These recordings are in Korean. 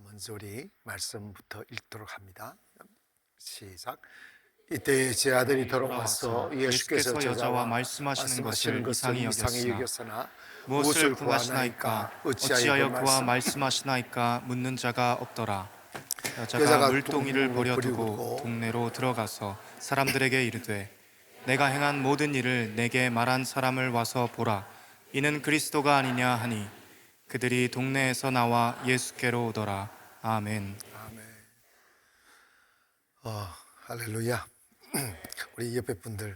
먼저 우리 말씀부터 읽도록 합니다. 시작. 이때 제 아들이 돌아와서 예수께서 저자와 말씀하시는 것을 이상히 여겼으나 무엇을 구하시나이까? 어찌하여 그와 말씀하시나이까? 묻는 자가 없더라. 여자가 물동이를 버려두고 동네로 들어가서 사람들에게 이르되 내가 행한 모든 일을 내게 말한 사람을 와서 보라. 이는 그리스도가 아니냐 하니 그들이 동네에서 나와 예수께로 오더라. 아멘. 할렐루야. 우리 옆에 분들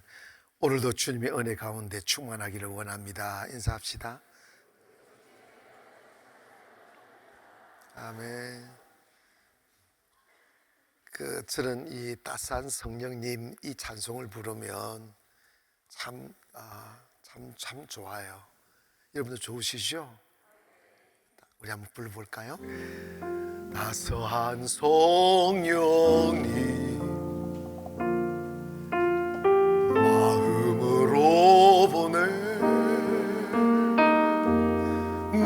오늘도 주님의 은혜 가운데 충만하기를 원합니다. 인사합시다. 아멘. 저는 이 따스한 성령님 이 찬송을 부르면 참 좋아요. 여러분들 좋으시죠? 우리 한번 불러볼까요? 따스한 성령님 마음으로 보내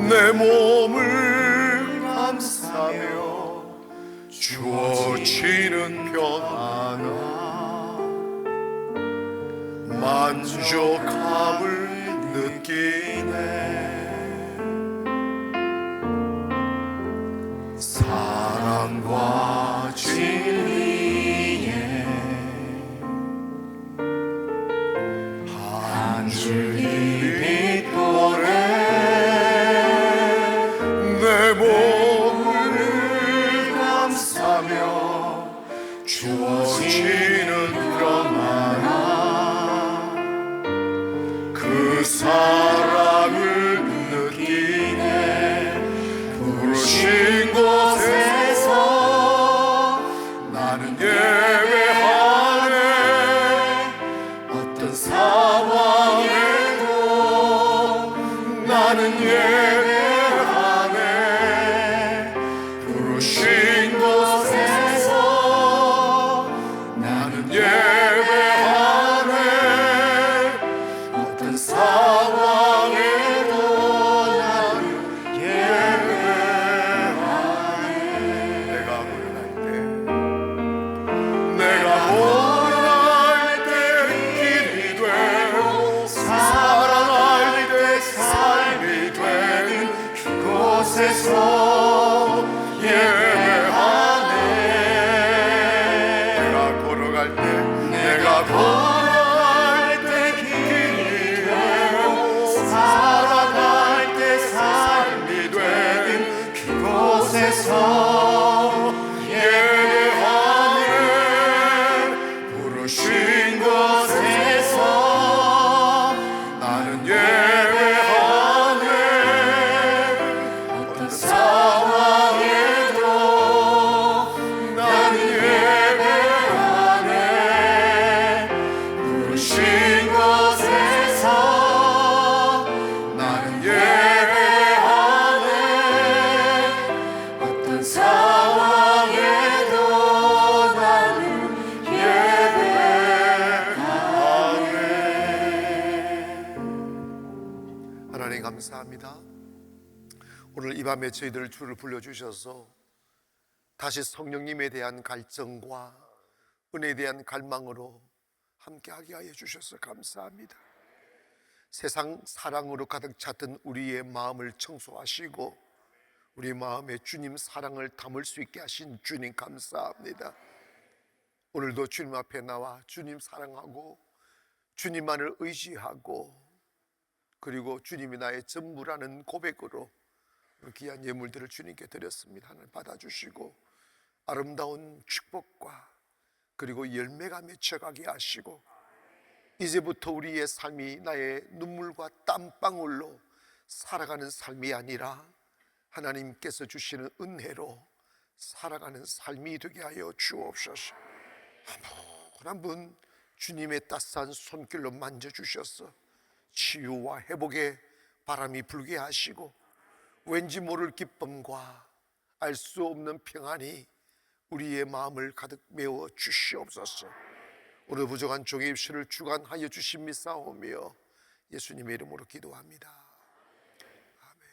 내 몸을 감싸며 주어지는 평안과 만족함을 느끼네. 사랑과 진리에 한 줄기 빛보래 내 몸을 감싸며 주어지는 평안과 그 사랑을 느끼네. 부르신 곳에서 나는 예배하네. 어떤 상황에도 나는 예배하네. 부르신 곳에서 나는 예배하네. 어떤 상황에도 나는 예배하네. 내가 고난할 때 길이 되고 사랑할 때 삶이 되는 그곳에서 예배하네. 내가 걸어갈 때 길이 되고 살아갈 때 삶이 되는 그곳에서 예배하네. 부르신 곳에서 나는 예배하네. 어떤 상황에도 나는 예배하네. 부르신 곳에서 나는 예배하네. 어떤 상황에도 나는 예배하네. 하나님 감사합니다. 오늘 이 밤에 저희들 주를 불러주셔서 다시 성령님에 대한 갈증과 은혜에 대한 갈망으로 함께하게 하여 주셔서 감사합니다. 세상 사랑으로 가득 찼던 우리의 마음을 청소하시고 우리 마음에 주님 사랑을 담을 수 있게 하신 주님 감사합니다. 오늘도 주님 앞에 나와 주님 사랑하고 주님만을 의지하고 그리고 주님이 나의 전부라는 고백으로 귀한 예물들을 주님께 드렸습니다. 하나님 받아주시고 아름다운 축복과 그리고 열매가 맺혀가게 하시고 이제부터 우리의 삶이 나의 눈물과 땀방울로 살아가는 삶이 아니라 하나님께서 주시는 은혜로 살아가는 삶이 되게 하여 주옵소서. 한 분 주님의 따스한 손길로 만져주셔서 치유와 회복의 바람이 불게 하시고 왠지 모를 기쁨과 알 수 없는 평안이 우리의 마음을 가득 메워 주시옵소서. 오늘 부족한 종의 입술을 주관하여 주심이사오며 예수님의 이름으로 기도합니다. 아멘.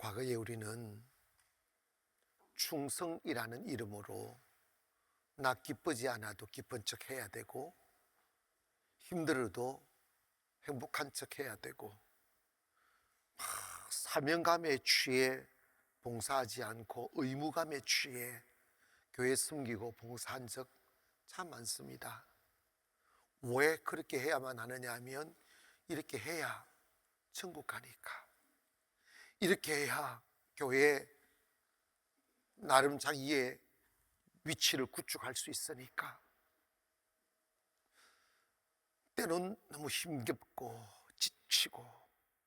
과거에 우리는 충성이라는 이름으로 나 기쁘지 않아도 기쁜 척 해야 되고, 힘들어도 행복한 척 해야 되고, 사명감에 취해 봉사하지 않고 의무감에 취해 교회 섬기고 봉사한 적 참 많습니다. 왜 그렇게 해야만 하느냐 하면, 이렇게 해야 천국 가니까, 이렇게 해야 교회에 나름 자기의 위치를 구축할 수 있으니까. 때는 너무 힘겹고 지치고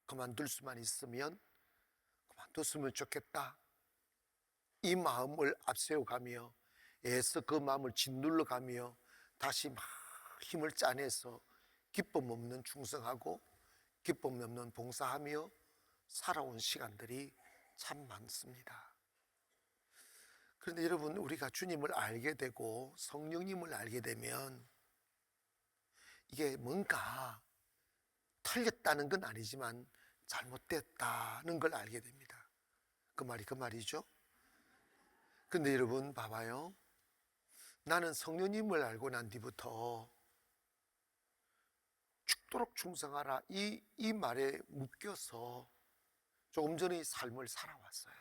그만둘 수만 있으면 그만뒀으면 좋겠다, 이 마음을 앞세워가며 애써 그 마음을 짓눌러가며 다시 막 힘을 짜내서 기쁨 없는 충성하고 기쁨 없는 봉사하며 살아온 시간들이 참 많습니다. 그런데 여러분, 우리가 주님을 알게 되고 성령님을 알게 되면 이게 뭔가 틀렸다는 건 아니지만 잘못됐다는 걸 알게 됩니다. 그 말이죠. 근데 여러분 봐봐요. 나는 성령님을 알고 난 뒤부터 죽도록 충성하라, 이 말에 묶여서 조금 전의 삶을 살아왔어요.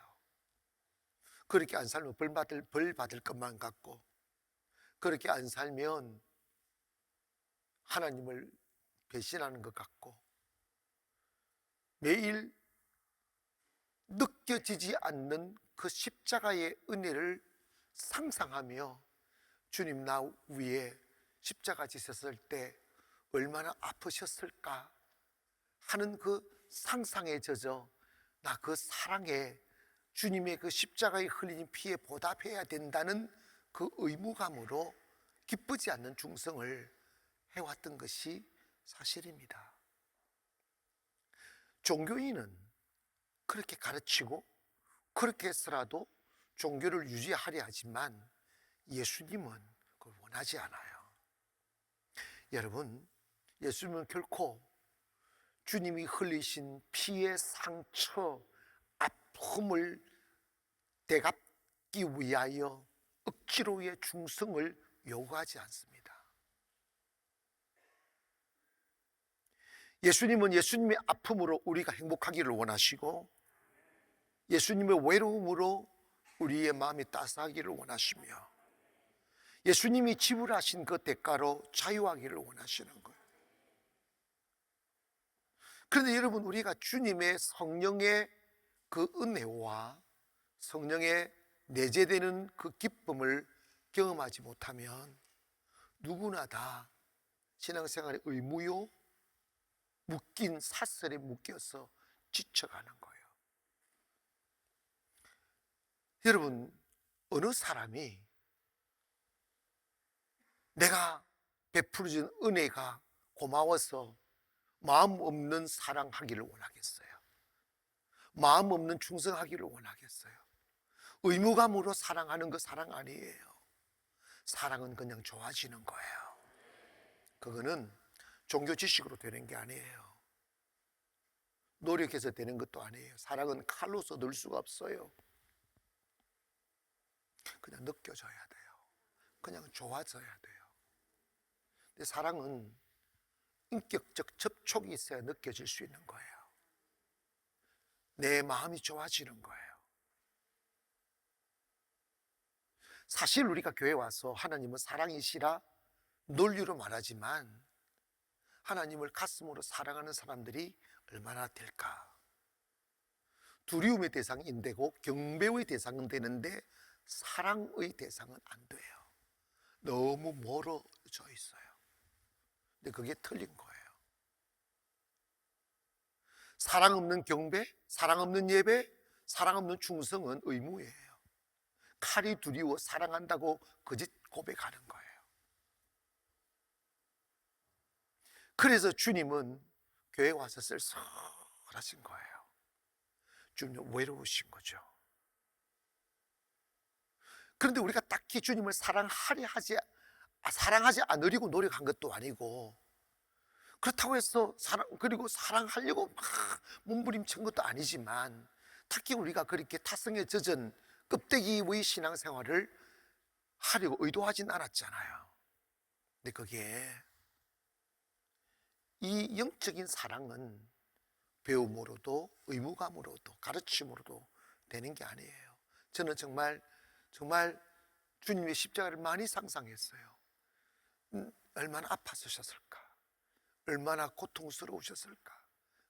그렇게 안 살면 벌 받을 것만 같고, 그렇게 안 살면 하나님을 배신하는 것 같고, 매일 느껴지지 않는 그 십자가의 은혜를 상상하며 주님 나 위에 십자가 지셨을 때 얼마나 아프셨을까 하는 그 상상에 젖어 나 그 사랑에, 주님의 그 십자가에 흘린 피에 보답해야 된다는 그 의무감으로 기쁘지 않는 충성을 해왔던 것이 사실입니다. 종교인은 그렇게 가르치고 그렇게 해서라도 종교를 유지하려 하지만 예수님은 그걸 원하지 않아요. 여러분, 예수님은 결코 주님이 흘리신 피의 상처, 아픔을 되갚기 위하여 억지로의 충성을 요구하지 않습니다. 예수님은 예수님의 아픔으로 우리가 행복하기를 원하시고, 예수님의 외로움으로 우리의 마음이 따스하기를 원하시며, 예수님이 지불하신 그 대가로 자유하기를 원하시는 거예요. 그런데 여러분, 우리가 주님의 성령의 그 은혜와 성령의 내재되는 그 기쁨을 경험하지 못하면 누구나 다 신앙생활의 의무요, 묶인 사슬에 묶여서 지쳐가는 거예요. 여러분, 어느 사람이 내가 베풀어준 은혜가 고마워서 마음 없는 사랑하기를 원하겠어요? 마음 없는 충성하기를 원하겠어요? 의무감으로 사랑하는 거 사랑 아니에요. 사랑은 그냥 좋아지는 거예요. 그거는 종교 지식으로 되는 게 아니에요. 노력해서 되는 것도 아니에요. 사랑은 칼로서 넣을 수가 없어요. 그냥 느껴져야 돼요. 그냥 좋아져야 돼요. 근데 사랑은 인격적 접촉이 있어야 느껴질 수 있는 거예요. 내 마음이 좋아지는 거예요. 사실 우리가 교회에 와서 하나님은 사랑이시라 논리로 말하지만 하나님을 가슴으로 사랑하는 사람들이 얼마나 될까? 두려움의 대상이 인되고 경배의 대상은 되는데 사랑의 대상은 안 돼요. 너무 멀어져 있어요. 근데 그게 틀린 거예요. 사랑 없는 경배, 사랑 없는 예배, 사랑 없는 충성은 의무예요. 칼이 두려워 사랑한다고 거짓 고백하는 거예요. 그래서 주님은 교회에 와서 쓸쓸하신 거예요. 주님은 외로우신 거죠. 그런데 우리가 딱히 주님을 사랑하지 않으려고 노력한 것도 아니고, 그렇다고 해서 그리고 사랑하려고 막 몸부림친 것도 아니지만, 특히 우리가 그렇게 타성에 젖은 껍데기의 신앙생활을 하려고 의도하진 않았잖아요. 근데 그게 이 영적인 사랑은 배움으로도 의무감으로도 가르침으로도 되는 게 아니에요. 저는 정말 주님의 십자가를 많이 상상했어요. 얼마나 아팠으셨을까, 얼마나 고통스러우셨을까.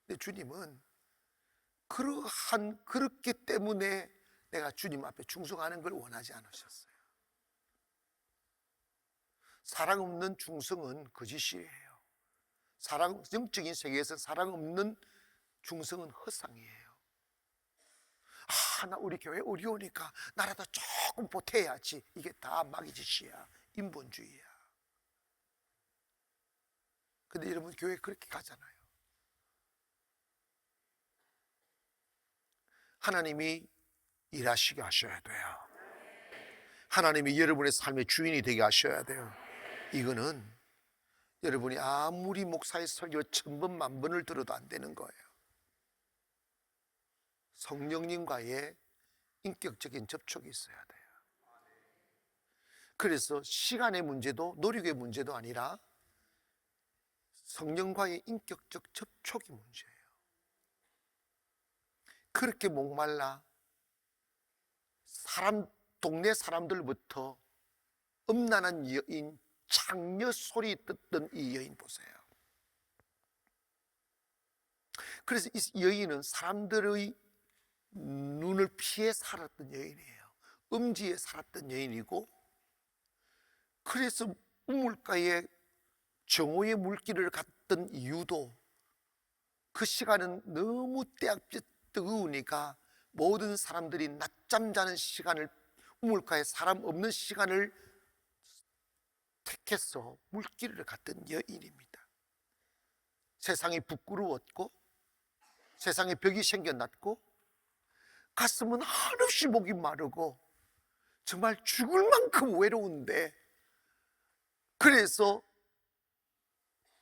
근데 주님은 그렇기 때문에 내가 주님 앞에 충성하는 걸 원하지 않으셨어요. 사랑 없는 충성은 거짓이에요. 영적인 세계에서 사랑 없는 충성은 허상이에요. 나 우리 교회 어려우니까 나라도 조금 보태야지. 이게 다 마귀짓이야, 인본주의야. 근데 여러분, 교회 그렇게 가잖아요. 하나님이 일하시게 하셔야 돼요. 하나님이 여러분의 삶의 주인이 되게 하셔야 돼요. 이거는 여러분이 아무리 목사의 설교 1000번 만번을 들어도 안 되는 거예요. 성령님과의 인격적인 접촉이 있어야 돼요. 그래서 시간의 문제도 노력의 문제도 아니라 성령과의 인격적 접촉이 문제예요. 그렇게 목말라 동네 사람들부터 음란한 여인, 창녀 소리 듣던 이 여인 보세요. 그래서 이 여인은 사람들의 눈을 피해 살았던 여인이에요. 음지에 살았던 여인이고, 그래서 우물가에 정오의 물길을 갔던 이유도 그 시간은 너무 때학볕 뜨거우니까 모든 사람들이 낮잠 자는 시간을, 우물가에 사람 없는 시간을 택해서 물길을 갔던 여인입니다. 세상이 부끄러웠고 세상에 벽이 생겨났고 가슴은 한없이 목이 마르고 정말 죽을 만큼 외로운데, 그래서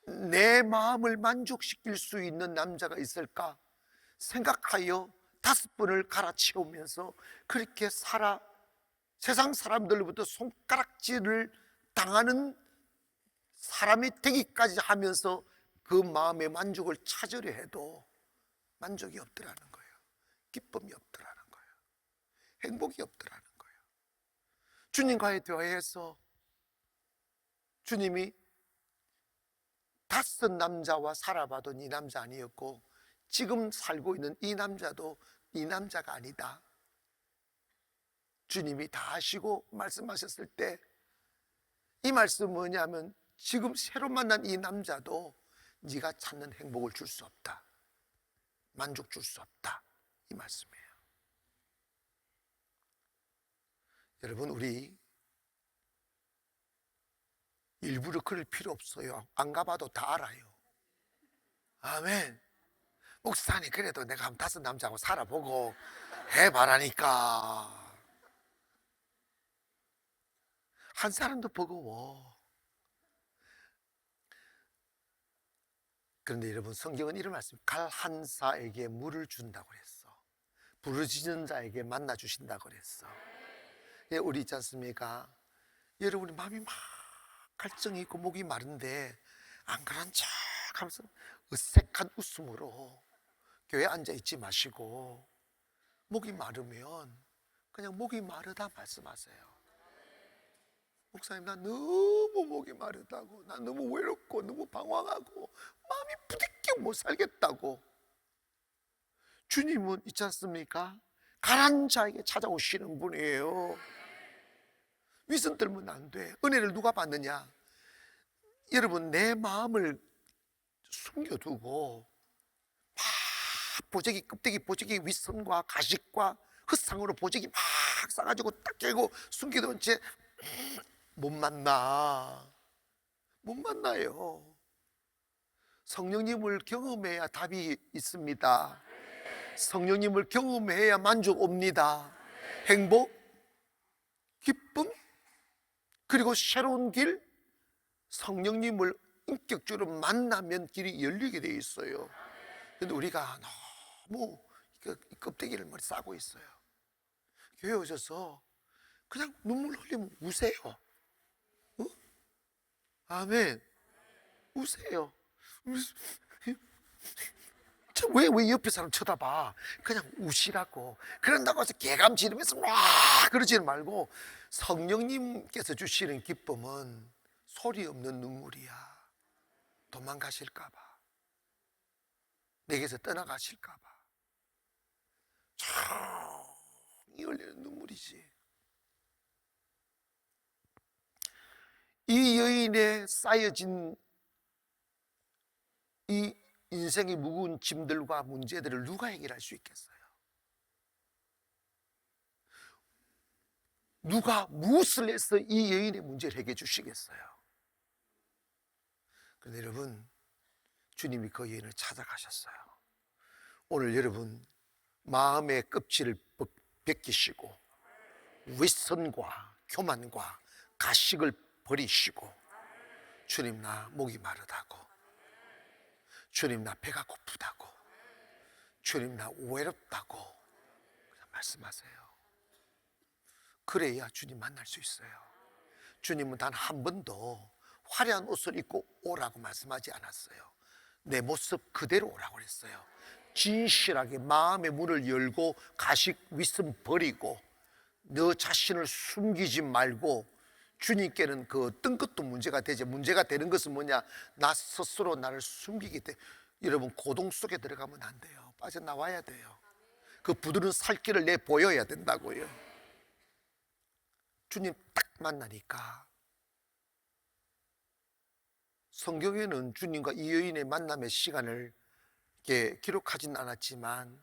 내 마음을 만족시킬 수 있는 남자가 있을까 생각하여 5번을 갈아치우면서 그렇게 살아 세상 사람들로부터 손가락질을 당하는 사람이 되기까지 하면서 그 마음의 만족을 찾으려 해도 만족이 없더라는 거예요. 기쁨이 없더라는 거예요. 행복이 없더라는 거예요. 주님과의 대화에서 주님이 5 남자와 살아봐도 이 남자 아니었고, 지금 살고 있는 이 남자도 이 남자가 아니다. 주님이 다 아시고 말씀하셨을 때 이 말씀은 뭐냐면, 지금 새로 만난 이 남자도 네가 찾는 행복을 줄 수 없다, 만족 줄 수 없다, 이 말씀이에요. 여러분, 우리 일부러 그럴 필요 없어요. 안 가봐도 다 알아요. 아멘. 목사님, 그래도 내가 한 5 남자하고 살아보고 해봐라니까. 한 사람도 버거워. 그런데 여러분, 성경은 이런 말씀, 갈 한사에게 물을 준다고 그랬어. 부르짖는 자에게 만나 주신다고 그랬어. 우리 있지 않습니까? 여러분이 마음이 막 갈증이 있고 목이 마른데 안 그런 척 하면서 어색한 웃음으로 교회에 앉아있지 마시고, 목이 마르면 그냥 목이 마르다 말씀하세요. 목사님, 나 너무 목이 마르다고, 나 너무 외롭고 너무 방황하고 마음이 부딪혀 못 살겠다고. 주님은 있지 않습니까? 가난한 자에게 찾아오시는 분이에요. 위선 떨면 안 돼. 은혜를 누가 받느냐? 여러분, 내 마음을 숨겨두고 껍데기 보재기 위선과 가식과 흙상으로 보재기 막 싸가지고 딱 깨고 숨겨둔 채 못 만나요. 성령님을 경험해야 답이 있습니다. 성령님을 경험해야 만족 옵니다. 행복, 기쁨, 그리고 새로운 길, 성령님을 인격적으로 만나면 길이 열리게 돼 있어요. 근데 우리가 너무 그 껍데기를 머리 싸고 있어요. 교회 오셔서 그냥 눈물 흘리면 우세요. 어? 아멘. 우세요. 왜 옆에 사람 쳐다봐? 그냥 우시라고. 그런다고 해서 개감 지르면서 와 그러지 말고, 성령님께서 주시는 기쁨은 소리 없는 눈물이야. 도망가실까봐, 내게서 떠나가실까봐 이 흘리는 눈물이지. 이 여인의 쌓여진 이 인생의 무거운 짐들과 문제들을 누가 해결할 수 있겠어요? 누가 무엇을 해서 이 여인의 문제를 해결해 주시겠어요? 그런데 여러분, 주님이 그 여인을 찾아가셨어요. 오늘 여러분, 마음의 껍질을 벗기시고 윗선과 교만과 가식을 버리시고, 주님 나 목이 마르다고, 주님 나 배가 고프다고, 주님 나 외롭다고 그냥 말씀하세요. 그래야 주님 만날 수 있어요. 주님은 단 한 번도 화려한 옷을 입고 오라고 말씀하지 않았어요. 내 모습 그대로 오라고 그랬어요. 진실하게 마음의 문을 열고 가식 윗선 버리고 너 자신을 숨기지 말고, 주님께는 그 어떤 것도 문제가 되지. 문제가 되는 것은 뭐냐? 나 스스로 나를 숨기기 때문에. 여러분, 고동 속에 들어가면 안 돼요. 빠져나와야 돼요. 그 부드러운 살길을 내 보여야 된다고요. 주님 딱 만나니까, 성경에는 주님과 이 여인의 만남의 시간을 이렇게 기록하진 않았지만,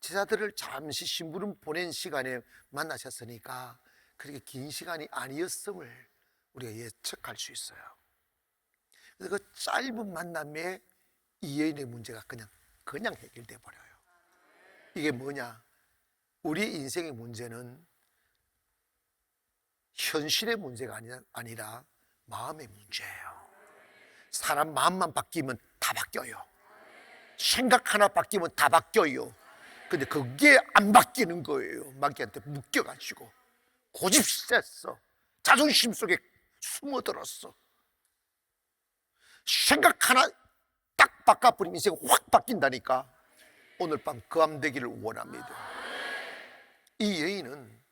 제자들을 잠시 심부름 보낸 시간에 만나셨으니까 그렇게 긴 시간이 아니었음을 우리가 예측할 수 있어요. 그래서 그 짧은 만남에 이 여인의 문제가 그냥 해결돼 버려요. 이게 뭐냐? 우리 인생의 문제는 현실의 문제가 아니라 마음의 문제예요. 사람 마음만 바뀌면 다 바뀌어요. 생각 하나 바뀌면 다 바뀌어요. 근데 그게 안 바뀌는 거예요. 마귀한테 묶여가지고 고집셌어. 자존심 속에 숨어들었어. 생각 하나 딱 바꿔버리면 인생이 확 바뀐다니까. 오늘 밤 그 밤 되기를 원합니다. 이 여인은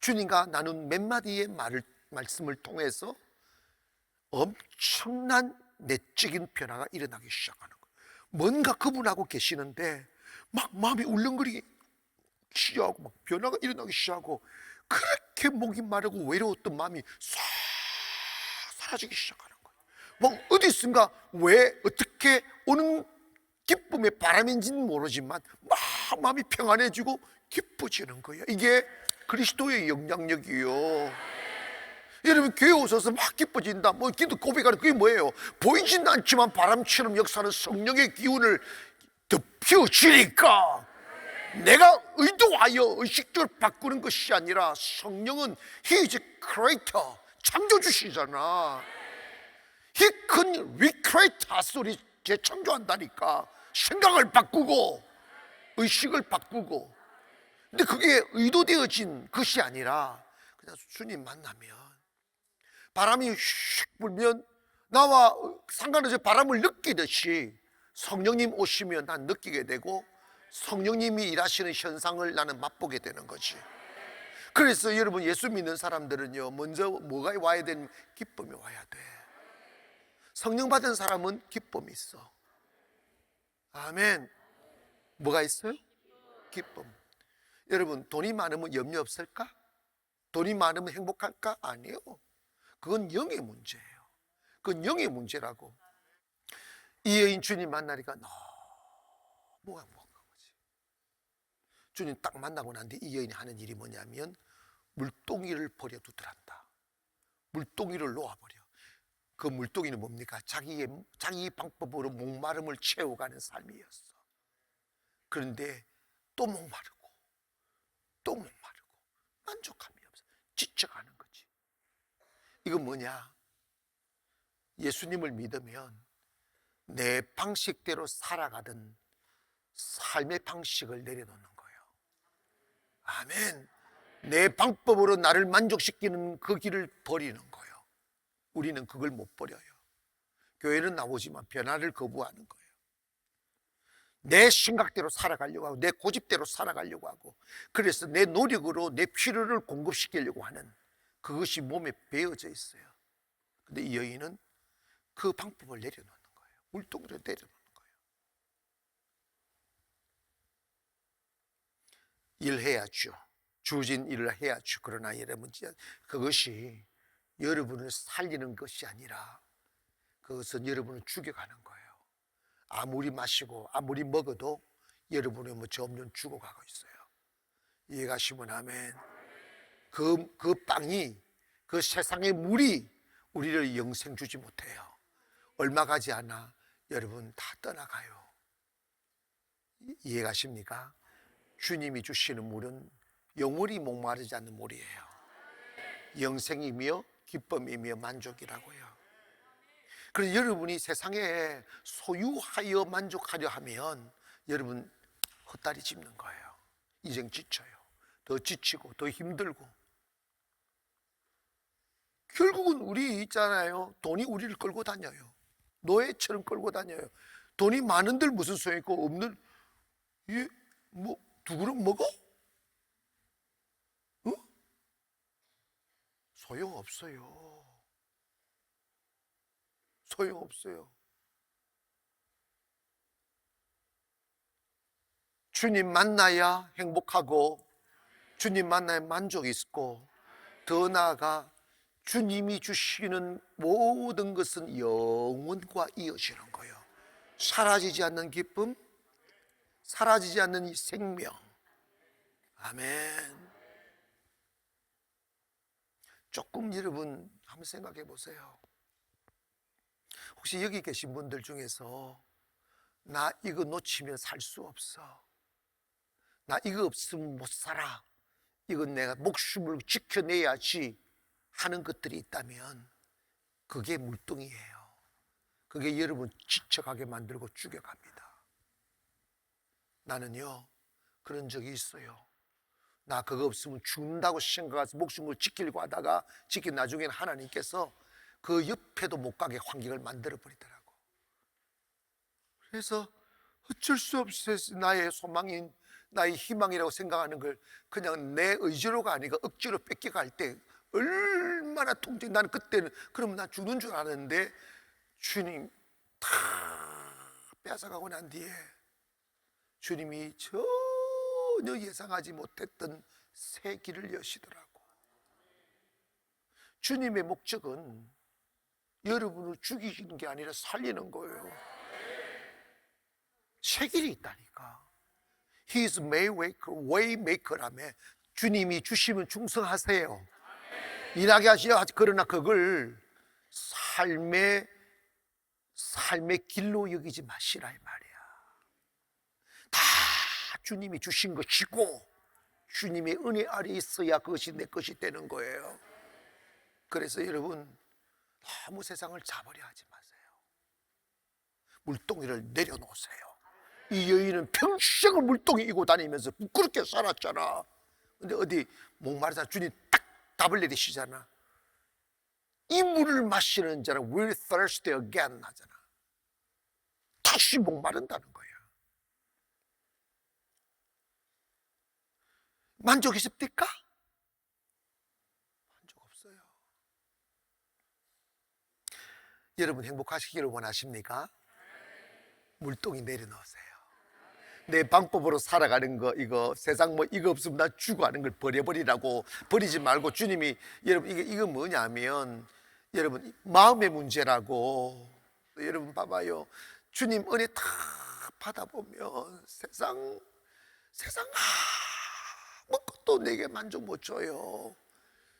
주님과 나눈 몇 마디의 말씀을 통해서 엄청난 내적인 변화가 일어나기 시작하는 거예요. 뭔가 그분하고 계시는데 막 마음이 울렁거리기 시작하고 막 변화가 일어나기 시작하고, 그렇게 목이 마르고 외로웠던 마음이 싹 사라지기 시작하는 거예요. 막 어디선가 왜 어떻게 오는 기쁨의 바람인지는 모르지만 막 마음이 평안해지고 기뻐지는 거예요. 이게 그리스도의 영향력이요. 여러분, 교회 오셔서 막 기뻐진다, 뭐 기도 고백하는 그게 뭐예요? 보이진 않지만 바람처럼 역사하는 성령의 기운을 덮여지니까, 내가 의도하여 의식적으로 바꾸는 것이 아니라, 성령은 He is creator, 창조주시잖아. He can recreate us, 우리 재창조한다니까. 생각을 바꾸고 의식을 바꾸고. 근데 그게 의도되어진 것이 아니라 그냥 주님 만나면, 바람이 휙 불면 나와 상관없이 바람을 느끼듯이 성령님 오시면 난 느끼게 되고, 성령님이 일하시는 현상을 나는 맛보게 되는 거지. 그래서 여러분, 예수 믿는 사람들은요, 먼저 뭐가 와야 되는? 기쁨이 와야 돼. 성령 받은 사람은 기쁨이 있어. 아멘. 뭐가 있어요? 기쁨. 여러분, 돈이 많으면 염려 없을까? 돈이 많으면 행복할까? 아니요. 그건 영의 문제예요. 그건 영의 문제라고. 이 여인 주님 만나니까 너무 행복한 거지. 주님 딱 만나고 난 뒤 이 여인이 하는 일이 뭐냐면, 물동이를 버려두더란다. 물동이를 놓아버려. 그 물동이는 뭡니까? 자기 방법으로 목마름을 채워가는 삶이었어. 그런데 또 목마르고 또 목마르고 만족함이 없어. 지쳐가는 거지. 이건 뭐냐? 예수님을 믿으면 내 방식대로 살아가던 삶의 방식을 내려놓는 거예요. 아멘. 내 방법으로 나를 만족시키는 그 길을 버리는 거예요. 우리는 그걸 못 버려요. 교회는 나오지만 변화를 거부하는 거예요. 내 생각대로 살아가려고 하고 내 고집대로 살아가려고 하고, 그래서 내 노력으로 내 필요를 공급시키려고 하는 그것이 몸에 배어져 있어요. 근데 이 여인은 그 방법을 내려놓는 거예요. 물동으로 내려놓는 거예요. 일해야죠. 주어진 일을 해야죠. 그러나 여러분, 그것이 여러분을 살리는 것이 아니라 그것은 여러분을 죽여가는 거예요. 아무리 마시고 아무리 먹어도 여러분은 점점 죽어가고 있어요. 이해가시면 아멘. 그 빵이, 그 세상의 물이 우리를 영생 주지 못해요. 얼마 가지 않아 여러분 다 떠나가요. 이해가십니까? 주님이 주시는 물은 영원히 목마르지 않는 물이에요. 영생이며 기쁨이며 만족이라고요. 그래서 여러분이 세상에 소유하여 만족하려 하면 여러분 헛다리 짚는 거예요. 인생 지쳐요. 더 지치고 더 힘들고. 결국은 우리 있잖아요. 돈이 우리를 끌고 다녀요. 노예처럼 끌고 다녀요. 돈이 많은들 무슨 소용있고 없는, 두 그릇 먹어? 어? 소용없어요. 소용없어요. 주님 만나야 행복하고 주님 만나야 만족이 있고, 더 나아가 주님이 주시는 모든 것은 영원과 이어지는 거예요. 사라지지 않는 기쁨, 사라지지 않는 이 생명. 아멘. 조금 여러분 한번 생각해 보세요. 혹시 여기 계신 분들 중에서 나 이거 놓치면 살 수 없어, 나 이거 없으면 못 살아, 이건 내가 목숨을 지켜내야지 하는 것들이 있다면 그게 물동이에요. 그게 여러분 지쳐가게 만들고 죽여갑니다. 나는요 그런 적이 있어요. 나 그거 없으면 죽는다고 생각해서 목숨을 지키려고 하다가 나중에는 하나님께서 그 옆에도 못 가게 환경을 만들어 버리더라고. 그래서 어쩔 수 없이 나의 소망인, 나의 희망이라고 생각하는 걸 그냥 내 의지로가 아니고 억지로 뺏겨갈 때 얼마나 통증. 나는 그때는 그러면 나 죽는 줄 아는데 주님 다 뺏어가고 난 뒤에 주님이 전혀 예상하지 못했던 새 길을 여시더라고. 주님의 목적은 여러분을 죽이시는 게 아니라 살리는 거예요. 새 길이 있다니까. He is way maker라며. 주님이 주시면 충성하세요. 일하게 하시려. 그러나 그걸 삶의 길로 여기지 마시라 이 말이야. 다 주님이 주신 것이고 주님의 은혜 아래 있어야 그것이 내 것이 되는 거예요. 그래서 여러분 너무 세상을 잡으려 하지 마세요. 물동이를 내려놓으세요. 이 여인은 평생을 물동이 이고 다니면서 부끄럽게 살았잖아. 근데 어디 목마르다 주님 딱 답을 내리시잖아. 이 물을 마시는 자는 will thirst again 하잖아. 다시 목마른다는 거야. 만족 있습니까? 만족 없어요. 여러분 행복하시기를 원하십니까? 물동이 내려놓으세요. 내 방법으로 살아가는 거, 이거 세상 이거 없으면 나 죽어 하는 걸 버려버리라고. 버리지 말고 주님이, 여러분 이거 뭐냐면 여러분 마음의 문제라고. 여러분 봐봐요. 주님 은혜 다 받아보면 세상 아무것도 내게 만족 못 줘요.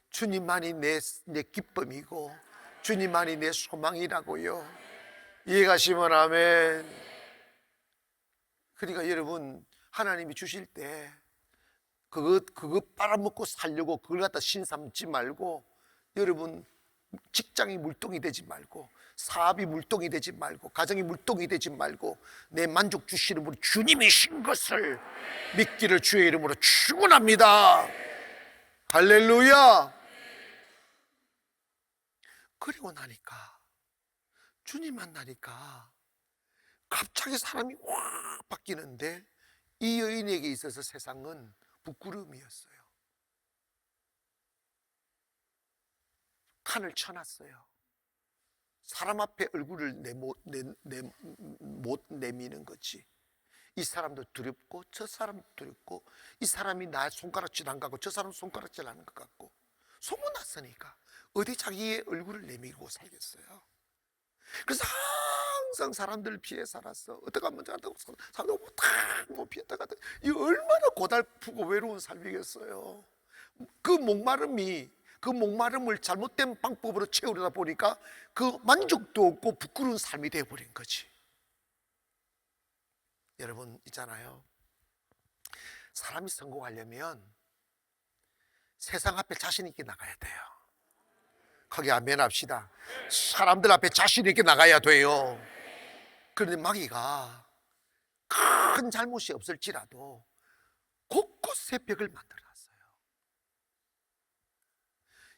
주님만이 내 기쁨이고 주님만이 내 소망이라고요. 이해가시면 아멘. 그러니까 여러분 하나님이 주실 때 그거 빨아먹고 살려고 그걸 갖다 신삼지 말고, 여러분 직장이 물동이 되지 말고 사업이 물동이 되지 말고, 가정이 물동이 되지 말고, 내 만족 주시는 분 주님이신 것을 믿기를 주의 이름으로 축원합니다. 할렐루야. 그리고 나니까, 주님 만나니까 갑자기 사람이 확 바뀌는데, 이 여인에게 있어서 세상은 부끄러움이었어요. 칸을 쳐놨어요. 사람 앞에 얼굴을 못 내미는 거지. 이 사람도 두렵고 저 사람도 두렵고, 이 사람이 나 손가락질 안 가고 저 사람 손가락질 하는 것 같고, 소문났으니까 어디 자기의 얼굴을 내밀고 살겠어요. 그래서 항상 사람들을 피해 살았어. 어떻게 하면 저한테 사람들 다 피했다가, 이 얼마나 고달프고 외로운 삶이겠어요. 그 목마름을 잘못된 방법으로 채우려다 보니까 그 만족도 없고 부끄러운 삶이 되어버린 거지. 여러분 있잖아요, 사람이 성공하려면 세상 앞에 자신 있게 나가야 돼요. 거기 아멘 합시다. 사람들 앞에 자신 있게 나가야 돼요. 그런데 마귀가 큰 잘못이 없을지라도 곳곳에 벽을 만들어놨어요.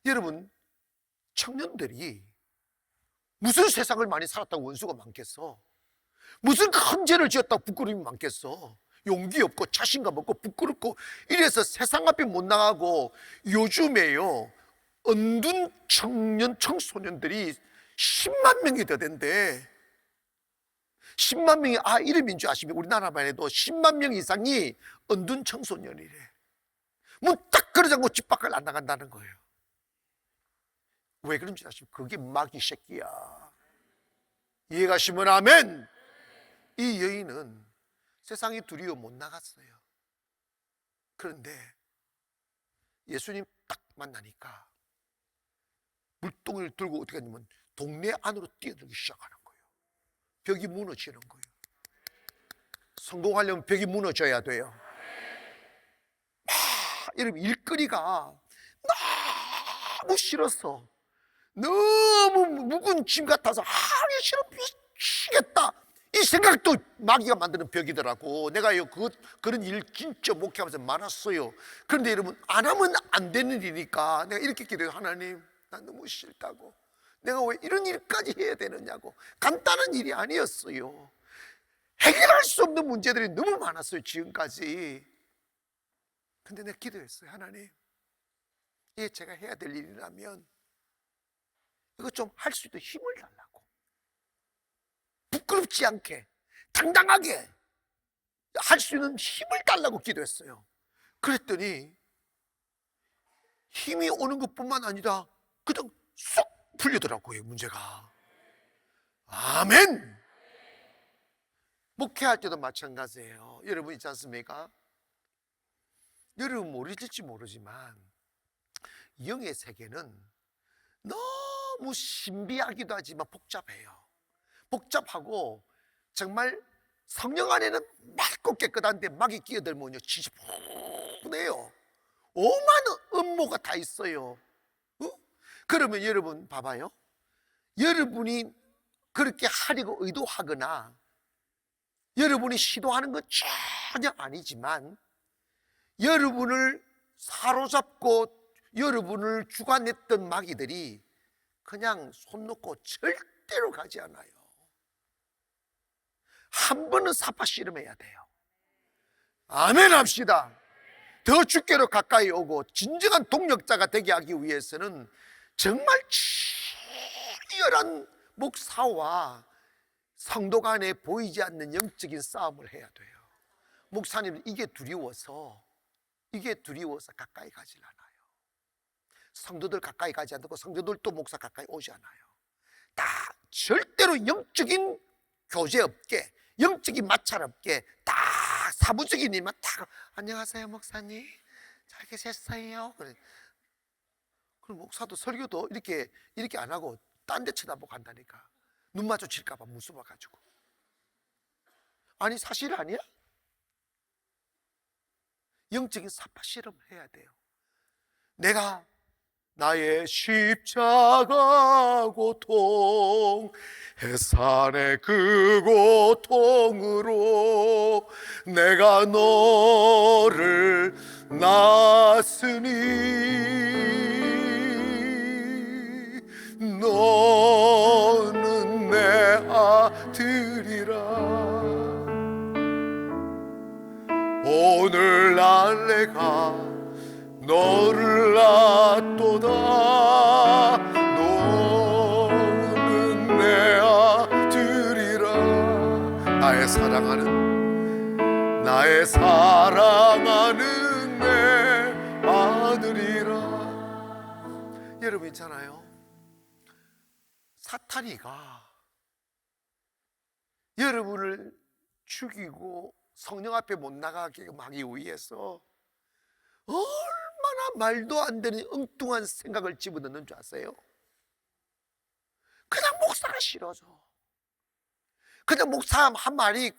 여러분, 청년들이 무슨 세상을 많이 살았다고 원수가 많겠어? 무슨 큰 죄를 지었다고 부끄러움이 많겠어? 용기 없고 자신감 없고 부끄럽고 이래서 세상 앞에 못 나가고, 요즘에요 은둔 청년 청소년들이 10만 명이 더 된대. 10만 명이 이름인 줄 아시면 우리나라만 해도 10만 명 이상이 은둔 청소년이래. 문 딱 걸어잠고 집 밖을 안 나간다는 거예요. 왜 그런지 아시면 그게 마귀 새끼야. 이해가시면 아멘. 이 여인은 세상이 두려워 못 나갔어요. 그런데 예수님 딱 만나니까 물동이를 들고 어떻게 하냐면 동네 안으로 뛰어들기 시작하는 거예요. 벽이 무너지는 거예요. 성공하려면 벽이 무너져야 돼요. 여러분, 일거리가 너무 싫었어. 너무 묵은 짐 같아서 하기 싫어 미치겠다, 이 생각도 마귀가 만드는 벽이더라고. 내가요 그런 일 진짜 목회하면서 많았어요. 그런데 여러분, 안 하면 안 되는 일이니까 내가 이렇게 기도해요. 하나님, 난 너무 싫다고. 내가 왜 이런 일까지 해야 되느냐고. 간단한 일이 아니었어요. 해결할 수 없는 문제들이 너무 많았어요, 지금까지. 근데 내가 기도했어요. 하나님, 이게 제가 해야 될 일이라면 이거 좀 할 수 있도록 힘을 달라고. 부끄럽지 않게 당당하게 할 수 있는 힘을 달라고 기도했어요. 그랬더니 힘이 오는 것뿐만 아니라 그냥 쏙 풀리더라고요, 문제가. 아멘. 목회할 때도 마찬가지예요. 여러분 있지 않습니까? 여러분 모르실지 모르지만 영의 세계는 너무 신비하기도 하지만 복잡해요. 복잡하고 정말 성령 안에는 맑고 깨끗한데 마귀 끼어들면요 지저분해요. 오만 음모가 다 있어요. 그러면 여러분 봐봐요. 여러분이 그렇게 하려고 의도하거나 여러분이 시도하는 건 전혀 아니지만, 여러분을 사로잡고 여러분을 주관했던 마귀들이 그냥 손 놓고 절대로 가지 않아요. 한 번은 사파 씨름해야 돼요. 아멘 합시다. 더 주께로 가까이 오고 진정한 동력자가 되게 하기 위해서는 정말 치열한 목사와 성도 간에 보이지 않는 영적인 싸움을 해야 돼요. 목사님, 이게 두려워서 가까이 가질 않아요. 성도들 가까이 가지 않고 성도들도 목사 가까이 오지 않아요. 다 절대로 영적인 교제 없게, 영적인 마찰 없게, 다 사무적인 일만 다 안녕하세요 목사님 잘 계셨어요. 그럼 목사도 설교도 이렇게 안 하고 딴 데 쳐다보고 한다니까. 눈 마주칠까 봐 무서워가지고. 아니 사실 아니야? 영적인 사파 실험을 해야 돼요. 내가 나의 십자가 고통, 해산의 그 고통으로 내가 너를 낳았으니 너는 내 아들이라. 오늘날 내가 너를 낳았도다. 너는 내 아들이라. 나의 사랑하는 내 아들이라. 여러분 있잖아요, 사탄이가 여러분을 죽이고 성령 앞에 못 나가게 하기 위해서 얼마나 말도 안 되는 엉뚱한 생각을 집어넣는 줄 아세요? 그냥 목사가 싫어져. 그냥 목사 한 말이,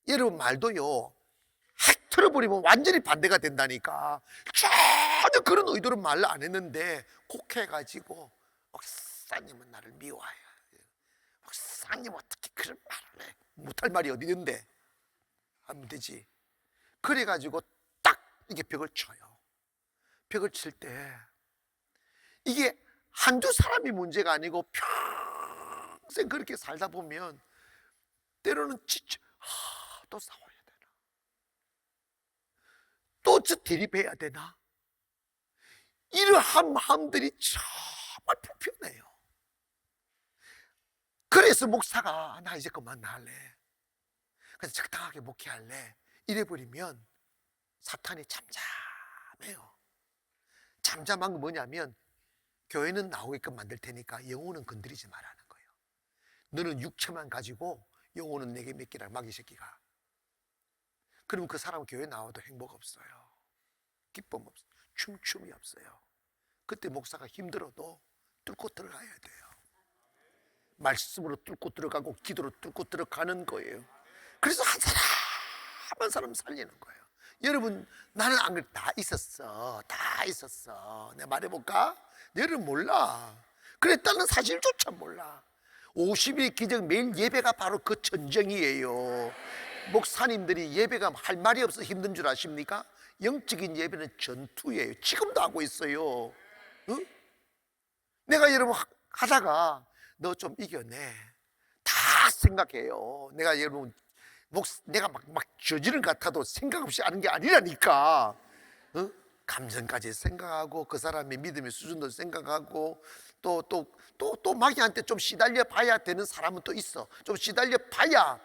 여러분 말도요, 핵 틀어버리면 완전히 반대가 된다니까. 전혀 그런 의도로 말을 안 했는데 꼭 해가지고, 목사님은 나를 미워해요. 목사님 어떻게 그런 말을 해? 못할 말이 어디 있는데 하면 되지. 그래가지고 딱 이게 벽을 쳐요. 벽을 칠 때 이게 한두 사람이 문제가 아니고 평생 그렇게 살다 보면 때로는 지쳐, 또 싸워야 되나, 또 대립해야 되나, 이러한 마음들이 정말 불편해요. 그래서 목사가 나 이제 그만 할래, 그래서 적당하게 목회할래 이래버리면 사탄이 잠잠해요. 잠잠한 건 뭐냐면, 교회는 나오게끔 만들 테니까 영혼은 건드리지 말라는 거예요. 너는 육체만 가지고 영혼은 내게 맡기라, 마귀 새끼가. 그러면 그 사람은 교회 나와도 행복 없어요. 기쁨 없어요. 춤춤이 없어요. 그때 목사가 힘들어도 뚫고 들어가야 돼요. 말씀으로 뚫고 들어가고 기도로 뚫고 들어가는 거예요. 그래서 한 사람 한 사람 살리는 거예요. 여러분, 나는 안 그래. 다 있었어. 내가 말해볼까? 여러분 몰라. 그랬다는 사실조차 몰라. 50일 기적 매일 예배가 바로 그 전쟁이에요. 목사님들이 예배가 할 말이 없어 힘든 줄 아십니까? 영적인 예배는 전투예요. 지금도 하고 있어요. 응? 내가 여러분 하다가 너 좀 이겨내, 다 생각해요. 내가 여러분 내가 막 저지른 것 같아도 생각 없이 하는 게 아니라니까. 어? 감정까지 생각하고 그 사람의 믿음의 수준도 생각하고 또 마귀한테 좀 시달려 봐야 되는 사람은 또 있어. 좀 시달려 봐야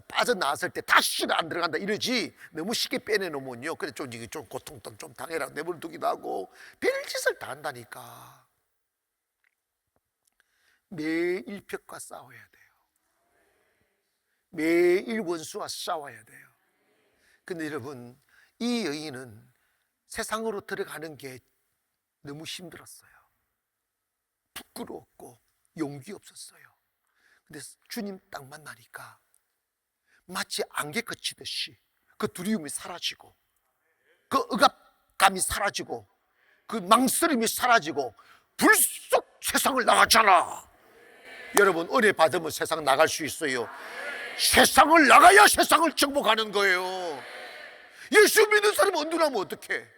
빠져나왔을 때 다시 안 들어간다 이러지. 너무 쉽게 빼내놓으면요, 그래 좀 고통 좀 당해라 내버려두기도 하고 별짓을 다 한다니까. 매일 벽과 싸워야 돼요. 매일 원수와 싸워야 돼요. 근데 여러분, 이 여인은 세상으로 들어가는 게 너무 힘들었어요. 부끄러웠고 용기 없었어요. 근데 주님 딱 만나니까 마치 안개 그치듯이 그 두려움이 사라지고, 그 억압감이 사라지고, 그 망설임이 사라지고, 불쑥 세상을 나갔잖아. 여러분, 은혜 받으면 세상 나갈 수 있어요. 세상을 나가야 세상을 정복하는 거예요. 예수 믿는 사람은 언둔하면 어떡해?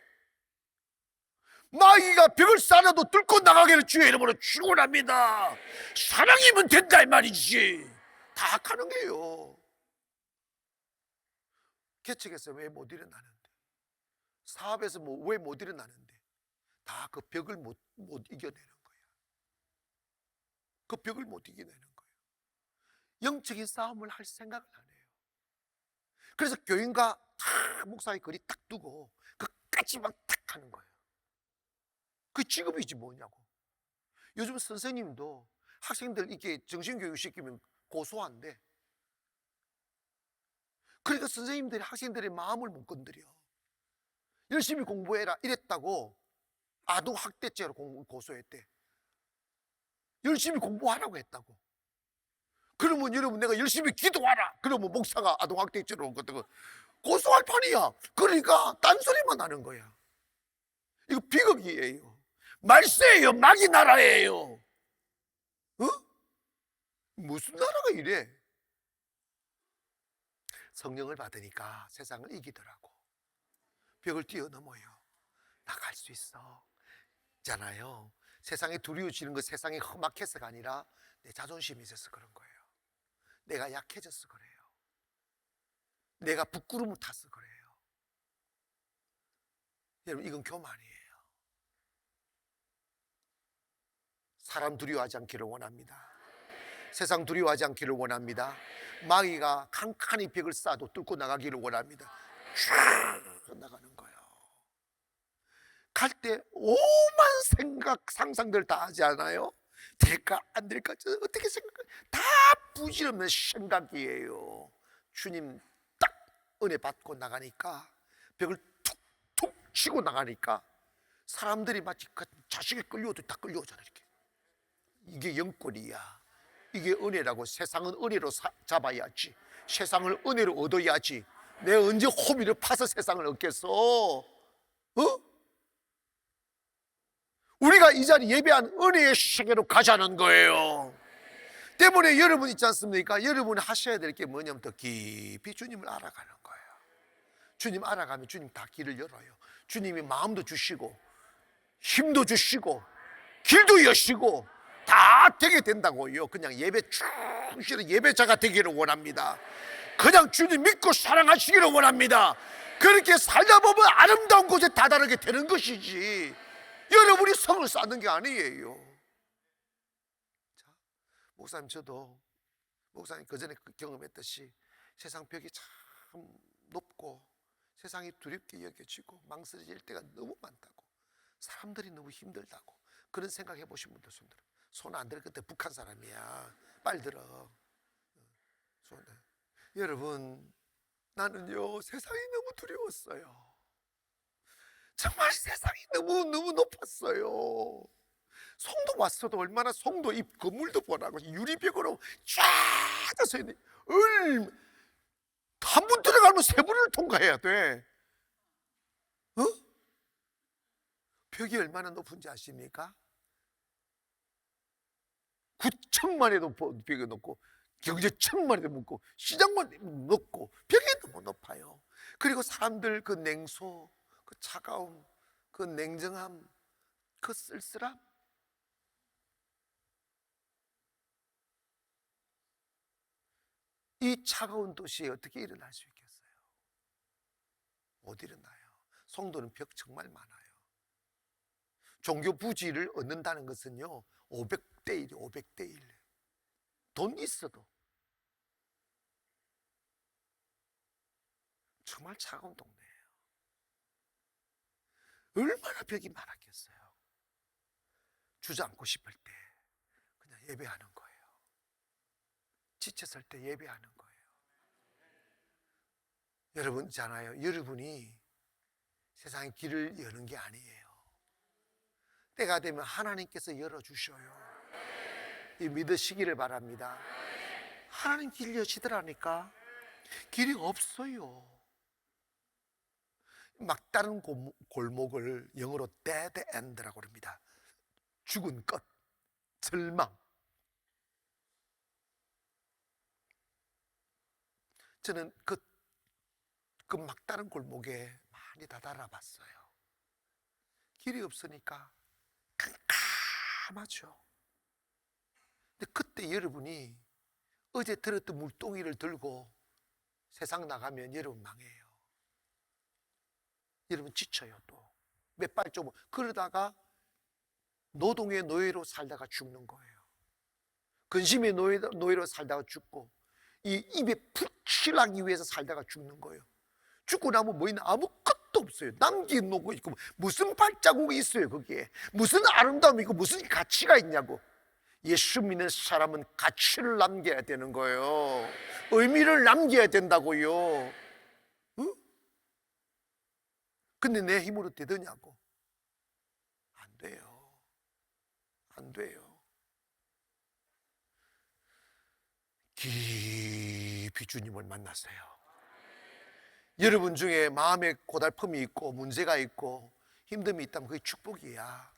마귀가 벽을 쌓아도 뚫고 나가기를 주의 이름으로 축원합니다. 사랑이면 된다 이 말이지. 다 하는 게요. 개척에서 왜 못 일어나는데, 사업에서 왜 못 일어나는데, 다 그 벽을 못 이겨내는 거야. 그 벽을 못 이겨내는 거예요. 영적인 싸움을 할 생각을 안 해요. 그래서 교인과 목사의 거리 딱 두고 끝까지만 딱 하는 거예요. 그 직업이지 뭐냐고. 요즘 선생님도 학생들 이렇게 정신교육 시키면 고소한데, 그러니까 선생님들이 학생들의 마음을 못 건드려. 열심히 공부해라 이랬다고 아동학대죄로 고소했대. 열심히 공부하라고 했다고. 그러면 여러분, 내가 열심히 기도하라 그러면 목사가 아동학대죄로 고소할 판이야. 그러니까 딴소리만 하는 거야. 이거 비극이에요. 말세예요? 마귀 나라예요? 어? 무슨 나라가 이래? 성령을 받으니까 세상을 이기더라고. 벽을 뛰어넘어요. 나갈 수 있어. 있잖아요. 세상에 두려워지는 거 세상이 험악해서가 아니라 내 자존심이 있어서 그런 거예요. 내가 약해져서 그래요. 내가 부끄러움을 타서 그래요. 여러분, 이건 교만이에요. 사람 두려워하지 않기를 원합니다. 세상 두려워하지 않기를 원합니다. 마귀가 칸칸이 벽을 쌓아도 뚫고 나가기를 원합니다. 쭉 나가는 거예요. 갈 때 오만 생각, 상상들 다 하지 않아요? 될까 안 될까 어떻게 생각해? 다 부질없는 생각이에요. 주님 딱 은혜 받고 나가니까, 벽을 툭툭 치고 나가니까 사람들이 마치 자식이 끌려오듯 다 끌려오잖아요. 이렇게. 이게 영권이야. 이게 은혜라고. 세상은 은혜로 잡아야지. 세상을 은혜로 얻어야지. 내가 언제 호미를 파서 세상을 얻겠어? 우리가 이 자리 예배한 은혜의 세계로 가자는 거예요. 때문에 여러분 있지 않습니까? 여러분이 하셔야 될 게 뭐냐면 더 깊이 주님을 알아가는 거예요. 주님 알아가면 주님 다 길을 열어요. 주님이 마음도 주시고 힘도 주시고 길도 여시고 다 되게 된다고요. 그냥 예배 충실한 예배자가 되기를 원합니다. 그냥 주님 믿고 사랑하시기를 원합니다. 그렇게 살다 보면 아름다운 곳에 다다르게 되는 것이지, 여러분이 성을 쌓는 게 아니에요. 자, 목사님, 저도 목사님 그전에 경험했듯이 세상 벽이 참 높고 세상이 두렵게 여겨지고 망설여질 때가 너무 많다고, 사람들이 너무 힘들다고 그런 생각해 보신 분들 손 들어. 손 안 들어. 그때 북한 사람이야. 빨리 들어. 손. 여러분, 나는요 세상이 너무 두려웠어요. 정말 세상이 너무 높았어요. 송도 왔어도 얼마나 송도 이 건물도 보라고 유리벽으로 쫙 서 있는, 한 분 들어가면 세 분을 통과해야 돼. 벽이 얼마나 높은지 아십니까? 9층만 해도 벽이 높고 경제층만 해도 높고 시장만 해도 높고 벽이 너무 높아요. 그리고 사람들 그 냉소, 그 차가움, 그 냉정함, 그 쓸쓸함, 이 차가운 도시에 어떻게 일어날 수 있겠어요? 못 일어나요. 송도는 벽 정말 많아요. 종교 부지를 얻는다는 것은요 500대 1, 500대 1. 돈 있어도 정말 차가운 동네예요. 얼마나 벽이 많았겠어요. 주저앉고 싶을 때 그냥 예배하는 거예요. 지쳤을 때 예배하는 거예요. 여러분 있잖아요, 여러분이 세상의 길을 여는 게 아니에요. 때가 되면 하나님께서 열어주셔요. 이 믿으시기를 바랍니다. 하나님 길 여시더라니까. 길이 없어요. 막다른 골목을 영어로 dead end라고 합니다. 죽은 끝, 절망. 저는 그 막다른 골목에 많이 다다라봤어요. 길이 없으니까 깜깜하죠. 근데 그때 여러분이 어제 들었던 물동이를 들고 세상 나가면 여러분 망해요. 여러분 지쳐요. 또 몇 발자국 그러다가 노동의 노예로 살다가 죽는 거예요. 근심의 노예로 살다가 죽고, 이 입에 붙이라기 위해서 살다가 죽는 거예요. 죽고 나면 뭐 있나? 아무것도 없어요. 남겨놓고 있고 무슨 발자국이 있어요. 거기에 무슨 아름다움이 있고 무슨 가치가 있냐고. 예수 믿는 사람은 가치를 남겨야 되는 거예요. 의미를 남겨야 된다고요. 응? 근데 내 힘으로 되더냐고. 안 돼요. 안 돼요. 깊이 주님을 만났어요. 여러분 중에 마음에 고달픔이 있고 문제가 있고 힘듦이 있다면 그게 축복이야.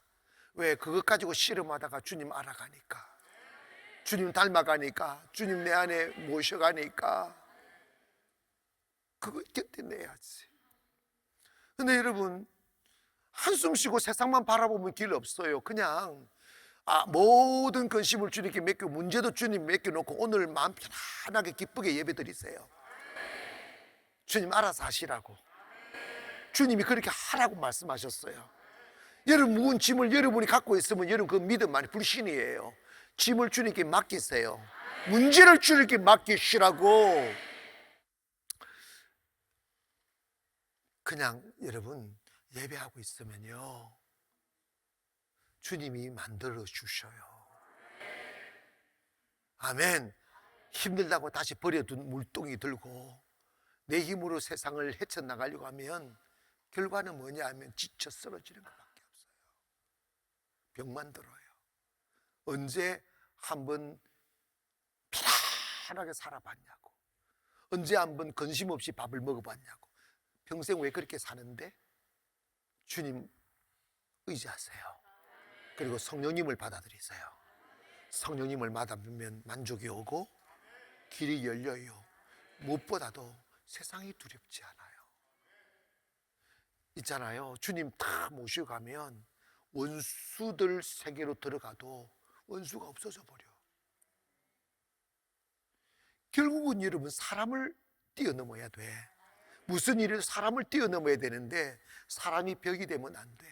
왜? 그것 가지고 씨름하다가 주님 알아가니까, 주님 닮아가니까, 주님 내 안에 모셔가니까 그걸 견뎌내야지. 근데 여러분, 한숨 쉬고 세상만 바라보면 길 없어요. 그냥 모든 근심을 주님께 맡기고 문제도 주님 맡겨놓고 오늘 마음 편안하게 기쁘게 예배드리세요. 주님 알아서 하시라고. 주님이 그렇게 하라고 말씀하셨어요. 여러분 무거운 짐을 여러분이 갖고 있으면 여러분 그 믿음만이 불신이에요. 짐을 주님께 맡기세요. 문제를 주님께 맡기시라고. 그냥 여러분 예배하고 있으면요, 주님이 만들어 주셔요. 아멘. 힘들다고 다시 버려둔 물동이 들고 내 힘으로 세상을 헤쳐나가려고 하면 결과는 뭐냐 하면 지쳐 쓰러지는 것밖에 없어요. 병만 들어요. 언제 한번 편안하게 살아봤냐고, 언제 한번 근심 없이 밥을 먹어봤냐고. 평생 왜 그렇게 사는데? 주님 의지하세요. 그리고 성령님을 받아들이세요. 성령님을 받아보면 만족이 오고 길이 열려요. 무엇보다도 세상이 두렵지 않아요. 있잖아요, 주님 다 모시고 가면 원수들 세계로 들어가도 원수가 없어져 버려. 결국은 여러분 사람을 뛰어넘어야 돼. 무슨 일을 사람을 뛰어넘어야 되는데 사람이 벽이 되면 안 돼.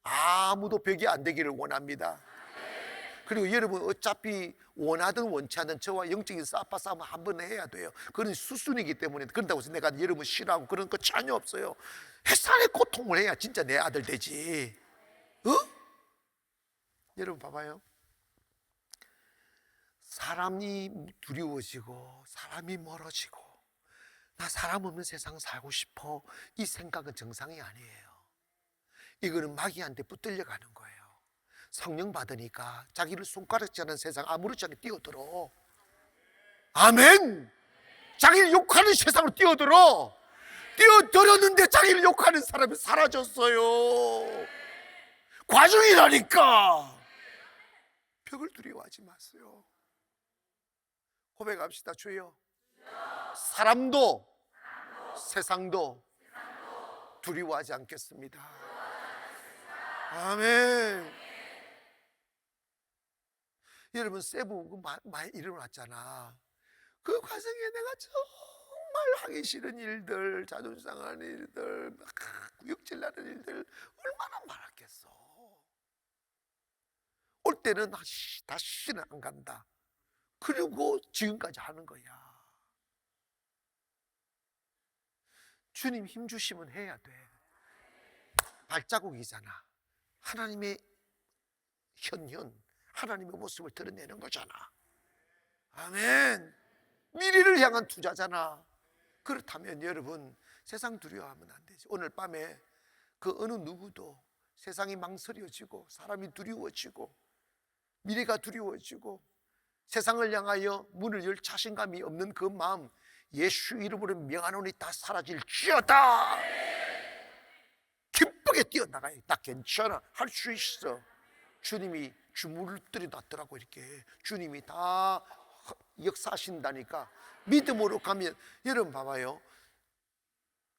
아무도 벽이 안 되기를 원합니다. 그리고 여러분 어차피 원하든 원치 않든 저와 영적인 싸파 싸움을 한 번 해야 돼요. 그건 수순이기 때문에. 그런다고 해서 내가 여러분 싫어하고 그런 거 전혀 없어요. 햇살의 고통을 해야 진짜 내 아들 되지. 여러분 봐봐요. 사람이 두려워지고 사람이 멀어지고 나 사람 없는 세상 살고 싶어, 이 생각은 정상이 아니에요. 이거는 마귀한테 붙들려 가는 거예요. 성령 받으니까 자기를 손가락질 하는 세상 아무렇지 않게 뛰어들어. 아멘. 자기를 욕하는 세상으로 뛰어들었는데 자기를 욕하는 사람이 사라졌어요. 과정이라니까. 벽을 두려워하지 마세요. 고백합시다. 주여, 사람도 세상도 두려워하지 않겠습니다. 아멘. 여러분 세부 많이 일어났잖아. 그 과정에 내가 정말 하기 싫은 일들, 자존심 상하는 일들, 구역질 나는 일들 얼마나 많았겠어. 올 때는 다시는 안 간다. 그리고 지금까지 하는 거야. 주님 힘 주시면 해야 돼. 발자국이잖아. 하나님의 하나님의 모습을 드러내는 거잖아. 아멘. 미래를 향한 투자잖아. 그렇다면 여러분 세상 두려워하면 안 되지. 오늘 밤에 그 어느 누구도 세상이 망설여지고 사람이 두려워지고 미래가 두려워지고 세상을 향하여 문을 열 자신감이 없는 그 마음, 예수 이름으로 명하노니 다 사라질지어다. 기쁘게 뛰어나가요. 나 괜찮아, 할 수 있어. 주님이 주물들이 놨더라고. 이렇게 주님이 다 역사하신다니까. 믿음으로 가면. 여러분 봐봐요,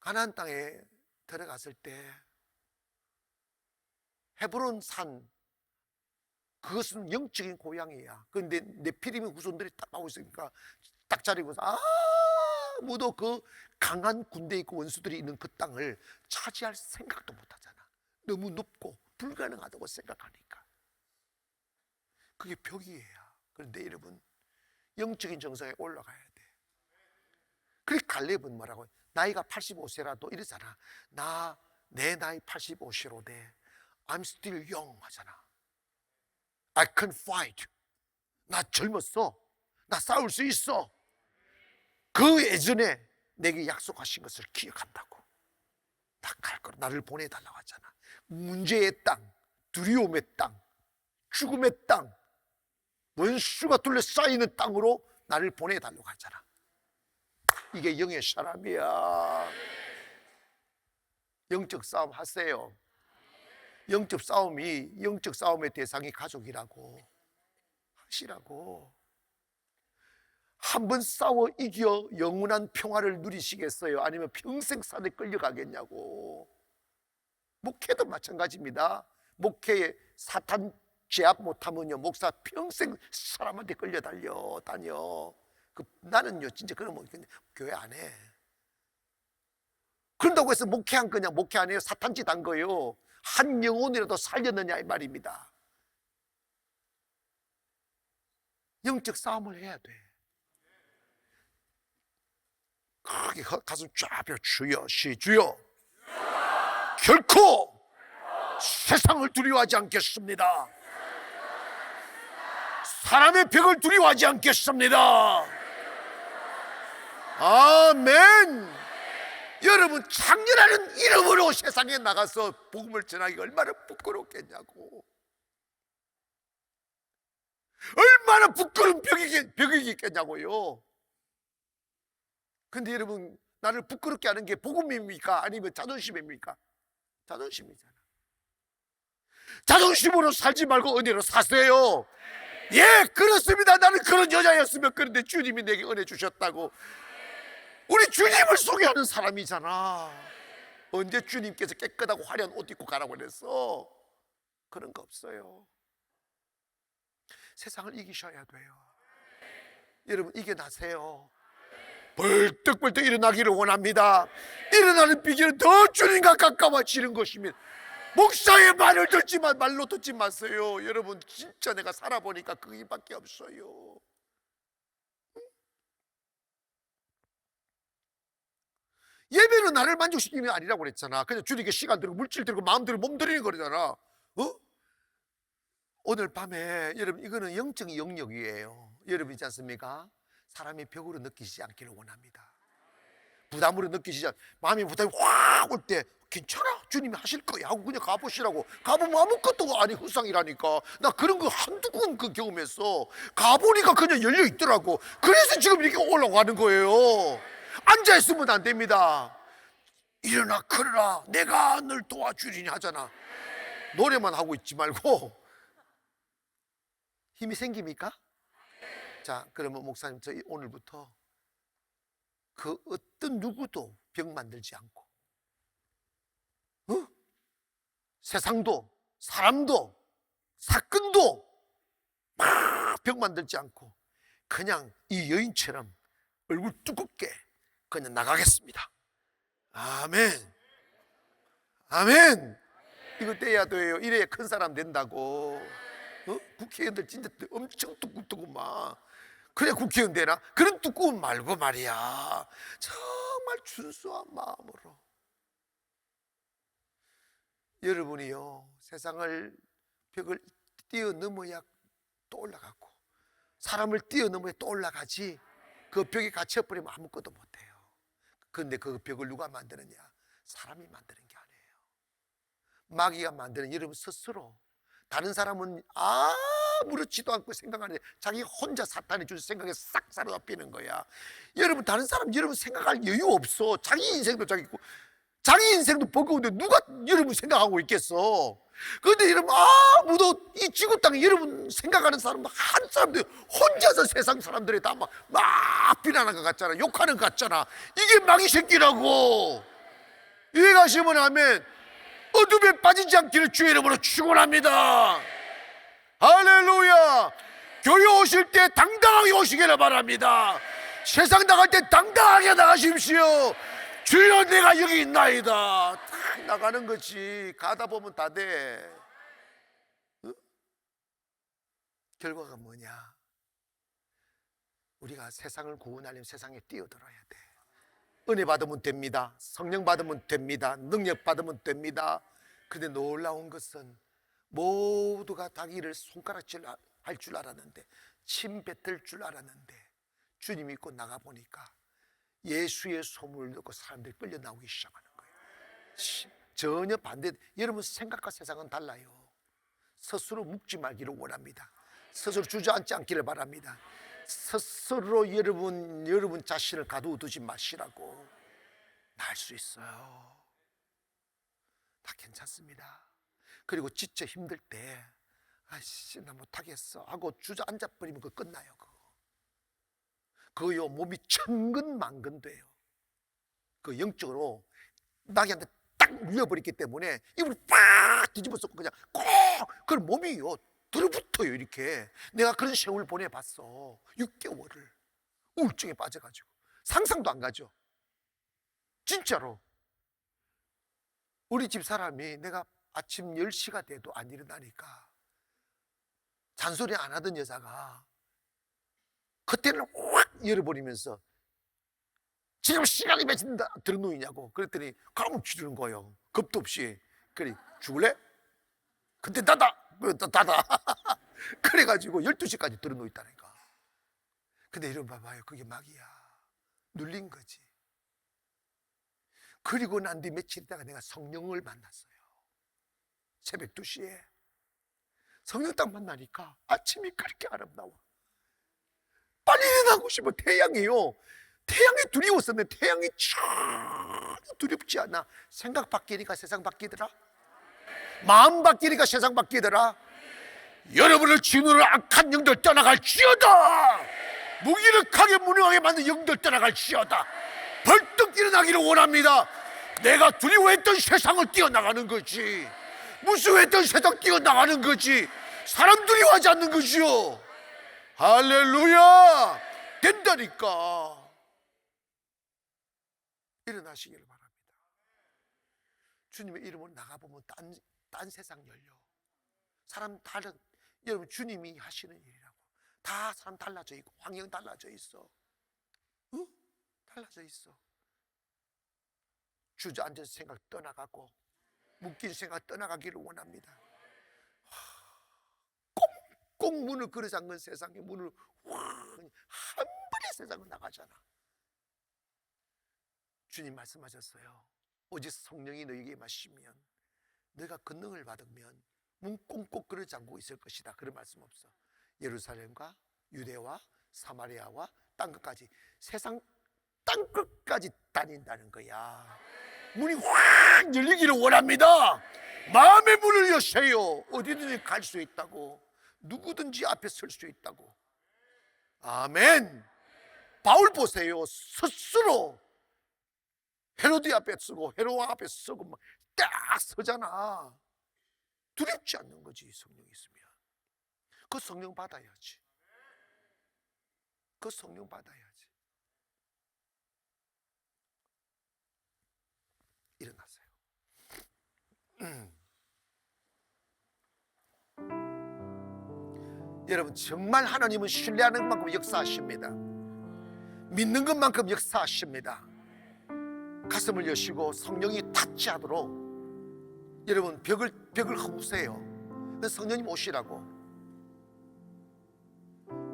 가나안 땅에 들어갔을 때 헤브론 산, 그것은 영적인 고향이야. 그런데 네피림의 후손들이 딱 하고 있으니까 딱 자리고 아무도 그 강한 군대 있고 원수들이 있는 그 땅을 차지할 생각도 못 하잖아. 너무 높고 불가능하다고 생각하니까. 그게 벽이에요. 그런데 여러분 영적인 정상에 올라가야 돼. 그래 갈렙은 뭐라고? 나이가 85세라도 이러잖아. 내 나이 85세로돼 I'm still young 하잖아. I can fight. 나 젊었어. 나 싸울 수 있어. 그 예전에 내게 약속하신 것을 기억한다고. 나 갈 거라. 나를 보내달라고 하잖아. 문제의 땅, 두려움의 땅, 죽음의 땅, 원수가 둘러싸이는 땅으로 나를 보내달라고 하잖아. 이게 영의 사람이야. 영적 싸움 하세요. 영적 싸움의 대상이 가족이라고 하시라고. 한번 싸워 이겨 영원한 평화를 누리시겠어요? 아니면 평생 산에 끌려가겠냐고. 목회도 마찬가지입니다. 목회에 사탄 제압 못하면요, 목사 평생 사람한테 다녀. 나는요 진짜 그러면 교회 안 해. 그런다고 해서 목회한 거냐? 목회 안 해요. 사탄짓 한 거예요. 한 영혼이라도 살렸느냐 이 말입니다. 영적 싸움을 해야 돼. 크게 가슴 쫙 펴. 주여, 주여, 결코 세상을 두려워하지 않겠습니다. 사람의 벽을 두려워하지 않겠습니다. 아멘. 여러분, 창렬하는 이름으로 세상에 나가서 복음을 전하기가 얼마나 부끄럽겠냐고. 얼마나 부끄러운 벽이겠냐고요. 근데 여러분, 나를 부끄럽게 하는 게 복음입니까? 아니면 자존심입니까? 자존심이잖아. 자존심으로 살지 말고 은혜로 사세요. 예, 그렇습니다. 나는 그런 여자였으면. 그런데 주님이 내게 은혜 주셨다고. 우리 주님을 소개하는 사람이잖아. 언제 주님께서 깨끗하고 화려한 옷 입고 가라고 그랬어? 그런 거 없어요. 세상을 이기셔야 돼요. 여러분, 이겨나세요. 벌떡벌떡 일어나기를 원합니다. 일어나는 비결은 더 주님과 가까워지는 것입니다. 목사의 말을 말로 듣지 마세요. 여러분, 진짜 내가 살아보니까 그게밖에 없어요. 예배는 나를 만족시키는 게 아니라고 그랬잖아. 그냥 주님께 시간 들고 물질 들고 마음 들고 몸 들이는 거잖아. 오늘 밤에 여러분, 이거는 영적인 영역이에요. 여러분 있지 않습니까? 사람의 벽으로 느끼시지 않기를 원합니다. 부담으로 느끼시지 마음이 부담이 확 올 때 괜찮아, 주님이 하실 거야 하고 그냥 가보시라고. 가보면 아무것도 아닌 후상이라니까. 나 그런 거 한두 번 경험했어. 가보니까 그냥 열려 있더라고. 그래서 지금 이렇게 올라가는 거예요. 앉아있으면 안 됩니다. 일어나 걸어라, 내가 널 도와주리니 하잖아. 노래만 하고 있지 말고. 힘이 생깁니까? 자, 그러면 목사님, 저희 오늘부터 그 어떤 누구도 병 만들지 않고, 세상도 사람도 사건도 막 병 만들지 않고 그냥 이 여인처럼 얼굴 두껍게 그냥 나가겠습니다. 아멘. 아멘. 이거 떼야 돼요. 이래야 큰 사람 된다고. 국회의원들 진짜 엄청 두껍더구만. 그래 국회의원 되나? 그런 두꺼운 말고 말이야, 정말 준수한 마음으로. 여러분이요, 세상을 벽을 뛰어넘어야 또 올라가고, 사람을 뛰어넘어야 또 올라가지, 그 벽에 갇혀버리면 아무것도 못해요. 그런데 그 벽을 누가 만드느냐? 사람이 만드는 게 아니에요. 마귀가 만드는 여러분 스스로. 다른 사람은 아무렇지도 않고 생각하는데 자기 혼자 사탄이 줄 생각에 싹 사로잡히는 거야. 여러분, 다른 사람 여러분 생각할 여유 없어. 자기 인생도 자기 인생도 버거운데 누가 여러분 생각하고 있겠어? 그런데 여러분, 아무도 이 지구 땅에 여러분 생각하는 사람도 한 사람도 혼자서 세상 사람들이 다 막 비난하는 것 같잖아. 욕하는 것 같잖아. 이게 마귀 새끼라고. 이해가시면 아멘. 어둠에 빠지지 않기를 주의 이름으로 축원합니다. 할렐루야. 교회 오실 때 당당하게 오시기를 바랍니다. 세상 나갈 때 당당하게 나가십시오. 주여, 내가 여기 있나이다. 딱 나가는 거지. 가다 보면 다 돼. 결과가 뭐냐? 우리가 세상을 구원하려면 세상에 뛰어들어야 돼. 은혜 받으면 됩니다. 성령 받으면 됩니다. 능력 받으면 됩니다. 그런데 놀라운 것은 모두가 자기를 손가락질 할 줄 알았는데, 침 뱉을 줄 알았는데, 주님 믿고 나가보니까 예수의 소문을 듣고 사람들이 끌려 나오기 시작하는 거예요. 전혀 반대. 여러분, 생각과 세상은 달라요. 스스로 묵지 말기를 원합니다. 스스로 주저앉지 않기를 바랍니다. 스스로 여러분 자신을 가두두지 마시라고. 나 할 수 있어요. 다 괜찮습니다. 그리고 지쳐 힘들 때 아이씨 나 못하겠어 하고 주저앉아 버리면 그거 끝나요. 그거요 몸이 천근만근 돼요. 그 영적으로 나한테 딱 눌려버렸기 때문에 입을 빡 뒤집어서 그냥 꼭 그런 몸이요 들어붙어요. 이렇게 내가 그런 세월을 보내봤어. 6개월을 우울증에 빠져가지고 상상도 안 가죠. 진짜로 우리 집 사람이 내가 아침 10시가 돼도 안 일어나니까 잔소리 안 하던 여자가 커튼을 확 열어버리면서 지금 시간이 몇 시인다 들어누이냐고 그랬더니 가면 죽는 거예요. 겁도 없이. 그래 죽을래? 근데 닫아 그래가지고 12시까지 들어누있다니까. 근데 이런 봐봐요. 그게 막이야. 눌린 거지. 그리고 난 뒤 며칠 있다가 내가 성령을 만났어요. 새벽 2시에 성령 딱 만나니까 아침이 그렇게 아름다워. 빨리 일어나고 싶어. 태양이요. 태양이 두려웠었는데 태양이 전혀 두렵지 않아. 생각 바뀌니까 세상 바뀌더라. 마음 바뀌니까 세상 바뀌더라. 여러분을 진으로 악한 영들 떠나갈지어다. 무기력하게 무능하게 만든 영들 떠나갈지어다. 벌떡 일어나기를 원합니다. 내가 두려워했던 세상을 뛰어나가는 거지. 무서워했던 세상 뛰어나가는 거지. 사람 두려워하지 않는 거지요. 할렐루야. 된다니까. 일어나시기를 바랍니다. 주님의 이름으로 나가보면 딴 세상 열려. 사람 다른, 여러분 주님이 하시는 일이라고. 다 사람 달라져 있고 환경 달라져 있어. 응? 달라져 있어. 주저앉아서 생각 떠나가고 묶인 생각 떠나가기를 원합니다. 꽁꽁 문을 걸어 잠근 세상에 문을 한 번에 세상을 나가잖아. 주님 말씀하셨어요. 오직 성령이 너에게 임하시면 너가 권능을 받으면 문 꽁꽁 걸어 잠그고 있을 것이다. 그런 말씀 없어. 예루살렘과 유대와 사마리아와 땅끝까지, 세상 땅끝까지 다닌다는 거야. 문이 확 열리기를 원합니다. 마음의 문을 여세요. 어디든지 갈 수 있다고. 누구든지 앞에 설 수 있다고. 아멘. 바울 보세요. 스스로 헤로드 앞에 서고 헤로왕 앞에 서고 막 딱 서잖아. 두렵지 않는 거지. 성령이 있으면. 그 성령 받아야지. 그 성령 받아야지. 일어나세요. 여러분 정말 하나님은 신뢰하는 것만큼 역사하십니다. 믿는 것만큼 역사하십니다. 가슴을 여시고 성령이 타치하도록 여러분 벽을 허무세요. 성령님 오시라고.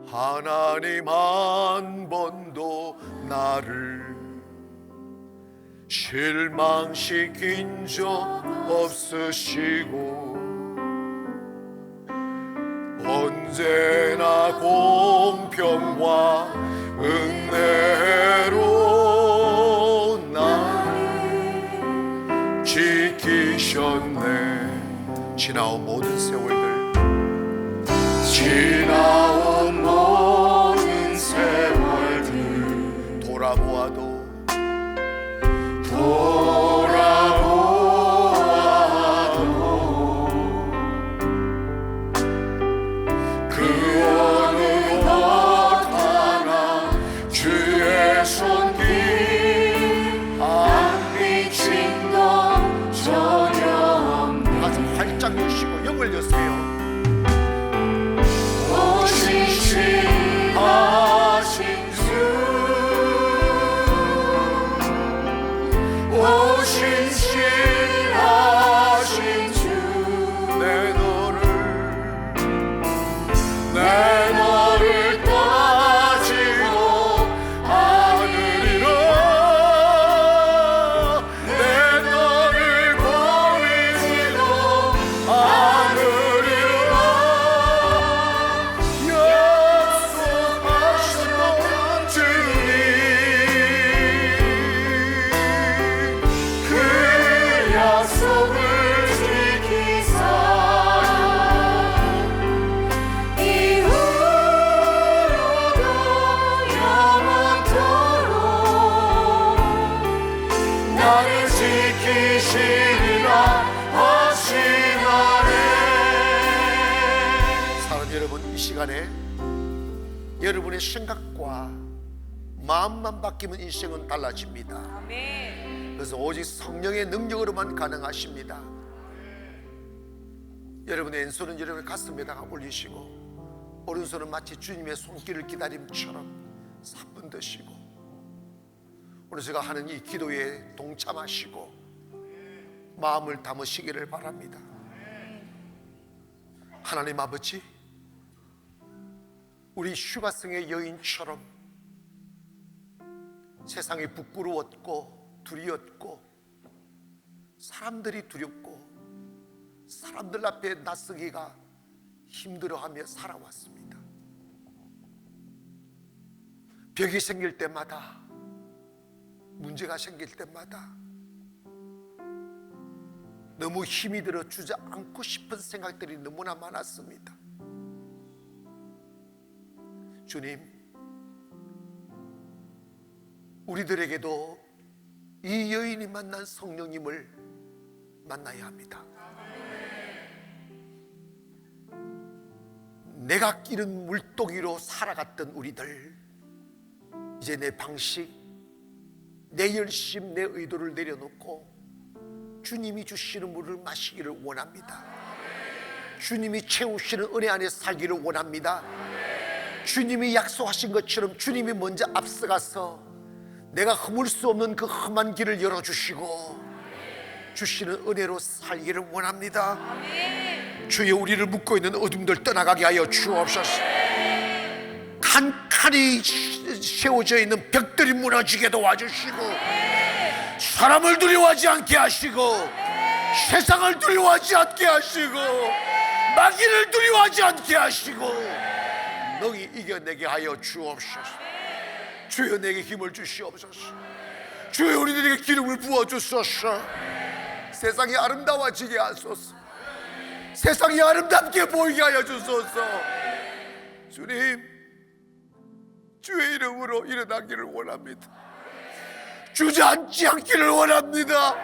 하나님 한 번도 나를 실망시킨 적 없으시고 언제나 공평과 은혜로 나를 지키셨네. 지나온 모든 세월들, 지나온 모든 세월들 돌아보아도 그 어느 것 하나 주의 손길 안 비친 것 전혀 없네. 가슴 활짝 여시고 영을 여세요. 오시신 하신 주 사랑하는 여러분, 이 시간에 여러분의 생각과 마음만 바뀌면 인생은 달라집니다. 아멘. 그래서 오직 성령의 능력으로만 가능하십니다. 여러분의 왼손은 여러분의 가슴에다가 올리시고 오른손은 마치 주님의 손길을 기다림처럼 3분 드시고, 오늘 제가 하는 이 기도에 동참하시고 마음을 담으시기를 바랍니다. 하나님 아버지, 우리 휴가성의 여인처럼 세상이 부끄러웠고 두려웠고 사람들이 두렵고 사람들 앞에 나서기가 힘들어하며 살아왔습니다. 벽이 생길 때마다, 문제가 생길 때마다 너무 힘이 들어 주저앉고 싶은 생각들이 너무나 많았습니다. 주님, 우리들에게도 이 여인이 만난 성령님을 만나야 합니다. 내가 끼는 물동이로 살아갔던 우리들, 이제 내 방식, 내 열심, 내 의도를 내려놓고 주님이 주시는 물을 마시기를 원합니다. 주님이 채우시는 은혜 안에 살기를 원합니다. 주님이 약속하신 것처럼 주님이 먼저 앞서가서 내가 허물 수 없는 그 험한 길을 열어주시고 주시는 은혜로 살기를 원합니다. 주여, 우리를 묶고 있는 어둠들 떠나가게 하여 주옵소서. 칸칸이 세워져 있는 벽들이 무너지게 도와주시고, 사람을 두려워하지 않게 하시고, 세상을 두려워하지 않게 하시고, 마귀를 두려워하지 않게 하시고, 너희 이겨내게 하여 주옵소서. 주여, 내게 힘을 주시옵소서. 주여, 우리들에게 기름을 부어주소서. 세상이 아름다워지게 하소서. 세상이 아름답게 보이게 하여 주소서. 주님, 주의 이름으로 일어나기를 원합니다. 주저앉지 않기를 원합니다.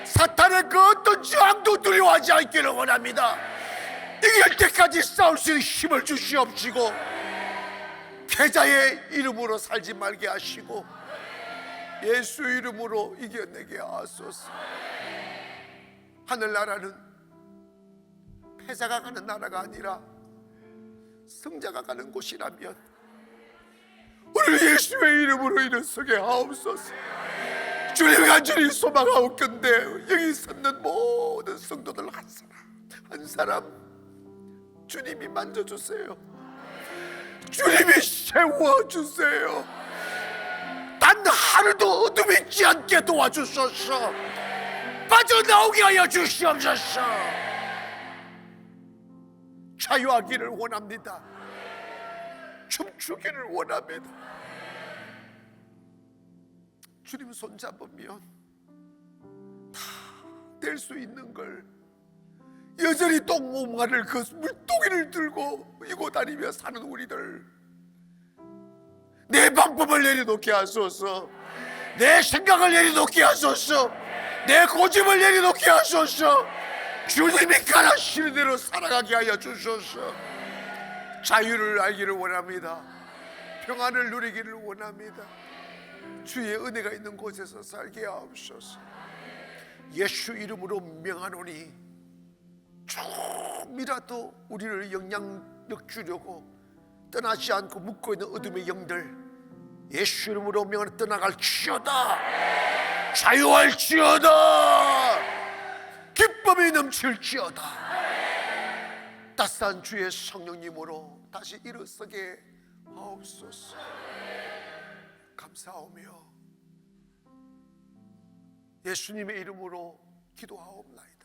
사탄의 그 어떤 저항도 두려워하지 않기를 원합니다. 이길 때까지 싸울 수 있는 힘을 주시옵시고, 패자의 이름으로 살지 말게 하시고 예수 이름으로 이겨내게 하소서. 하늘나라는 패자가 가는 나라가 아니라 승자가 가는 곳이라면 오늘 예수의 이름으로 일어서게 하옵소서. 주님 간절히 소망하옵건대 여기 섰는 모든 성도들 한 사람 주님이 만져주세요. 주님이 세워주세요. 단 하루도 어둠 있지 않게 도와주소서. 빠져나오게 하여 주시옵소서. 자유하기를 원합니다. 춤추기를 원합니다. 주님 손잡으면 다 될 수 있는 걸 여전히 똥오마를 그 물동이를 들고 이고 다니며 사는 우리들, 내 방법을 내려놓게 하소서. 내 생각을 내려놓게 하소서. 내 고집을 내려놓게 하소서. 주님이 가라시는 대로 살아가게 하여 주소서. 자유를 알기를 원합니다. 평안을 누리기를 원합니다. 주의 은혜가 있는 곳에서 살게 하옵소서. 예수 이름으로 명하노니 조금이라도 우리를 영향력 주려고 떠나지 않고 묶고 있는 어둠의 영들, 예수 이름으로 명하노니 떠나갈지어다. 자유할지어다. 기쁨이 넘칠지어다. 따스한 주의 성령님으로 다시 일어서게 하옵소서. 감사하며 예수님의 이름으로 기도하옵나이다.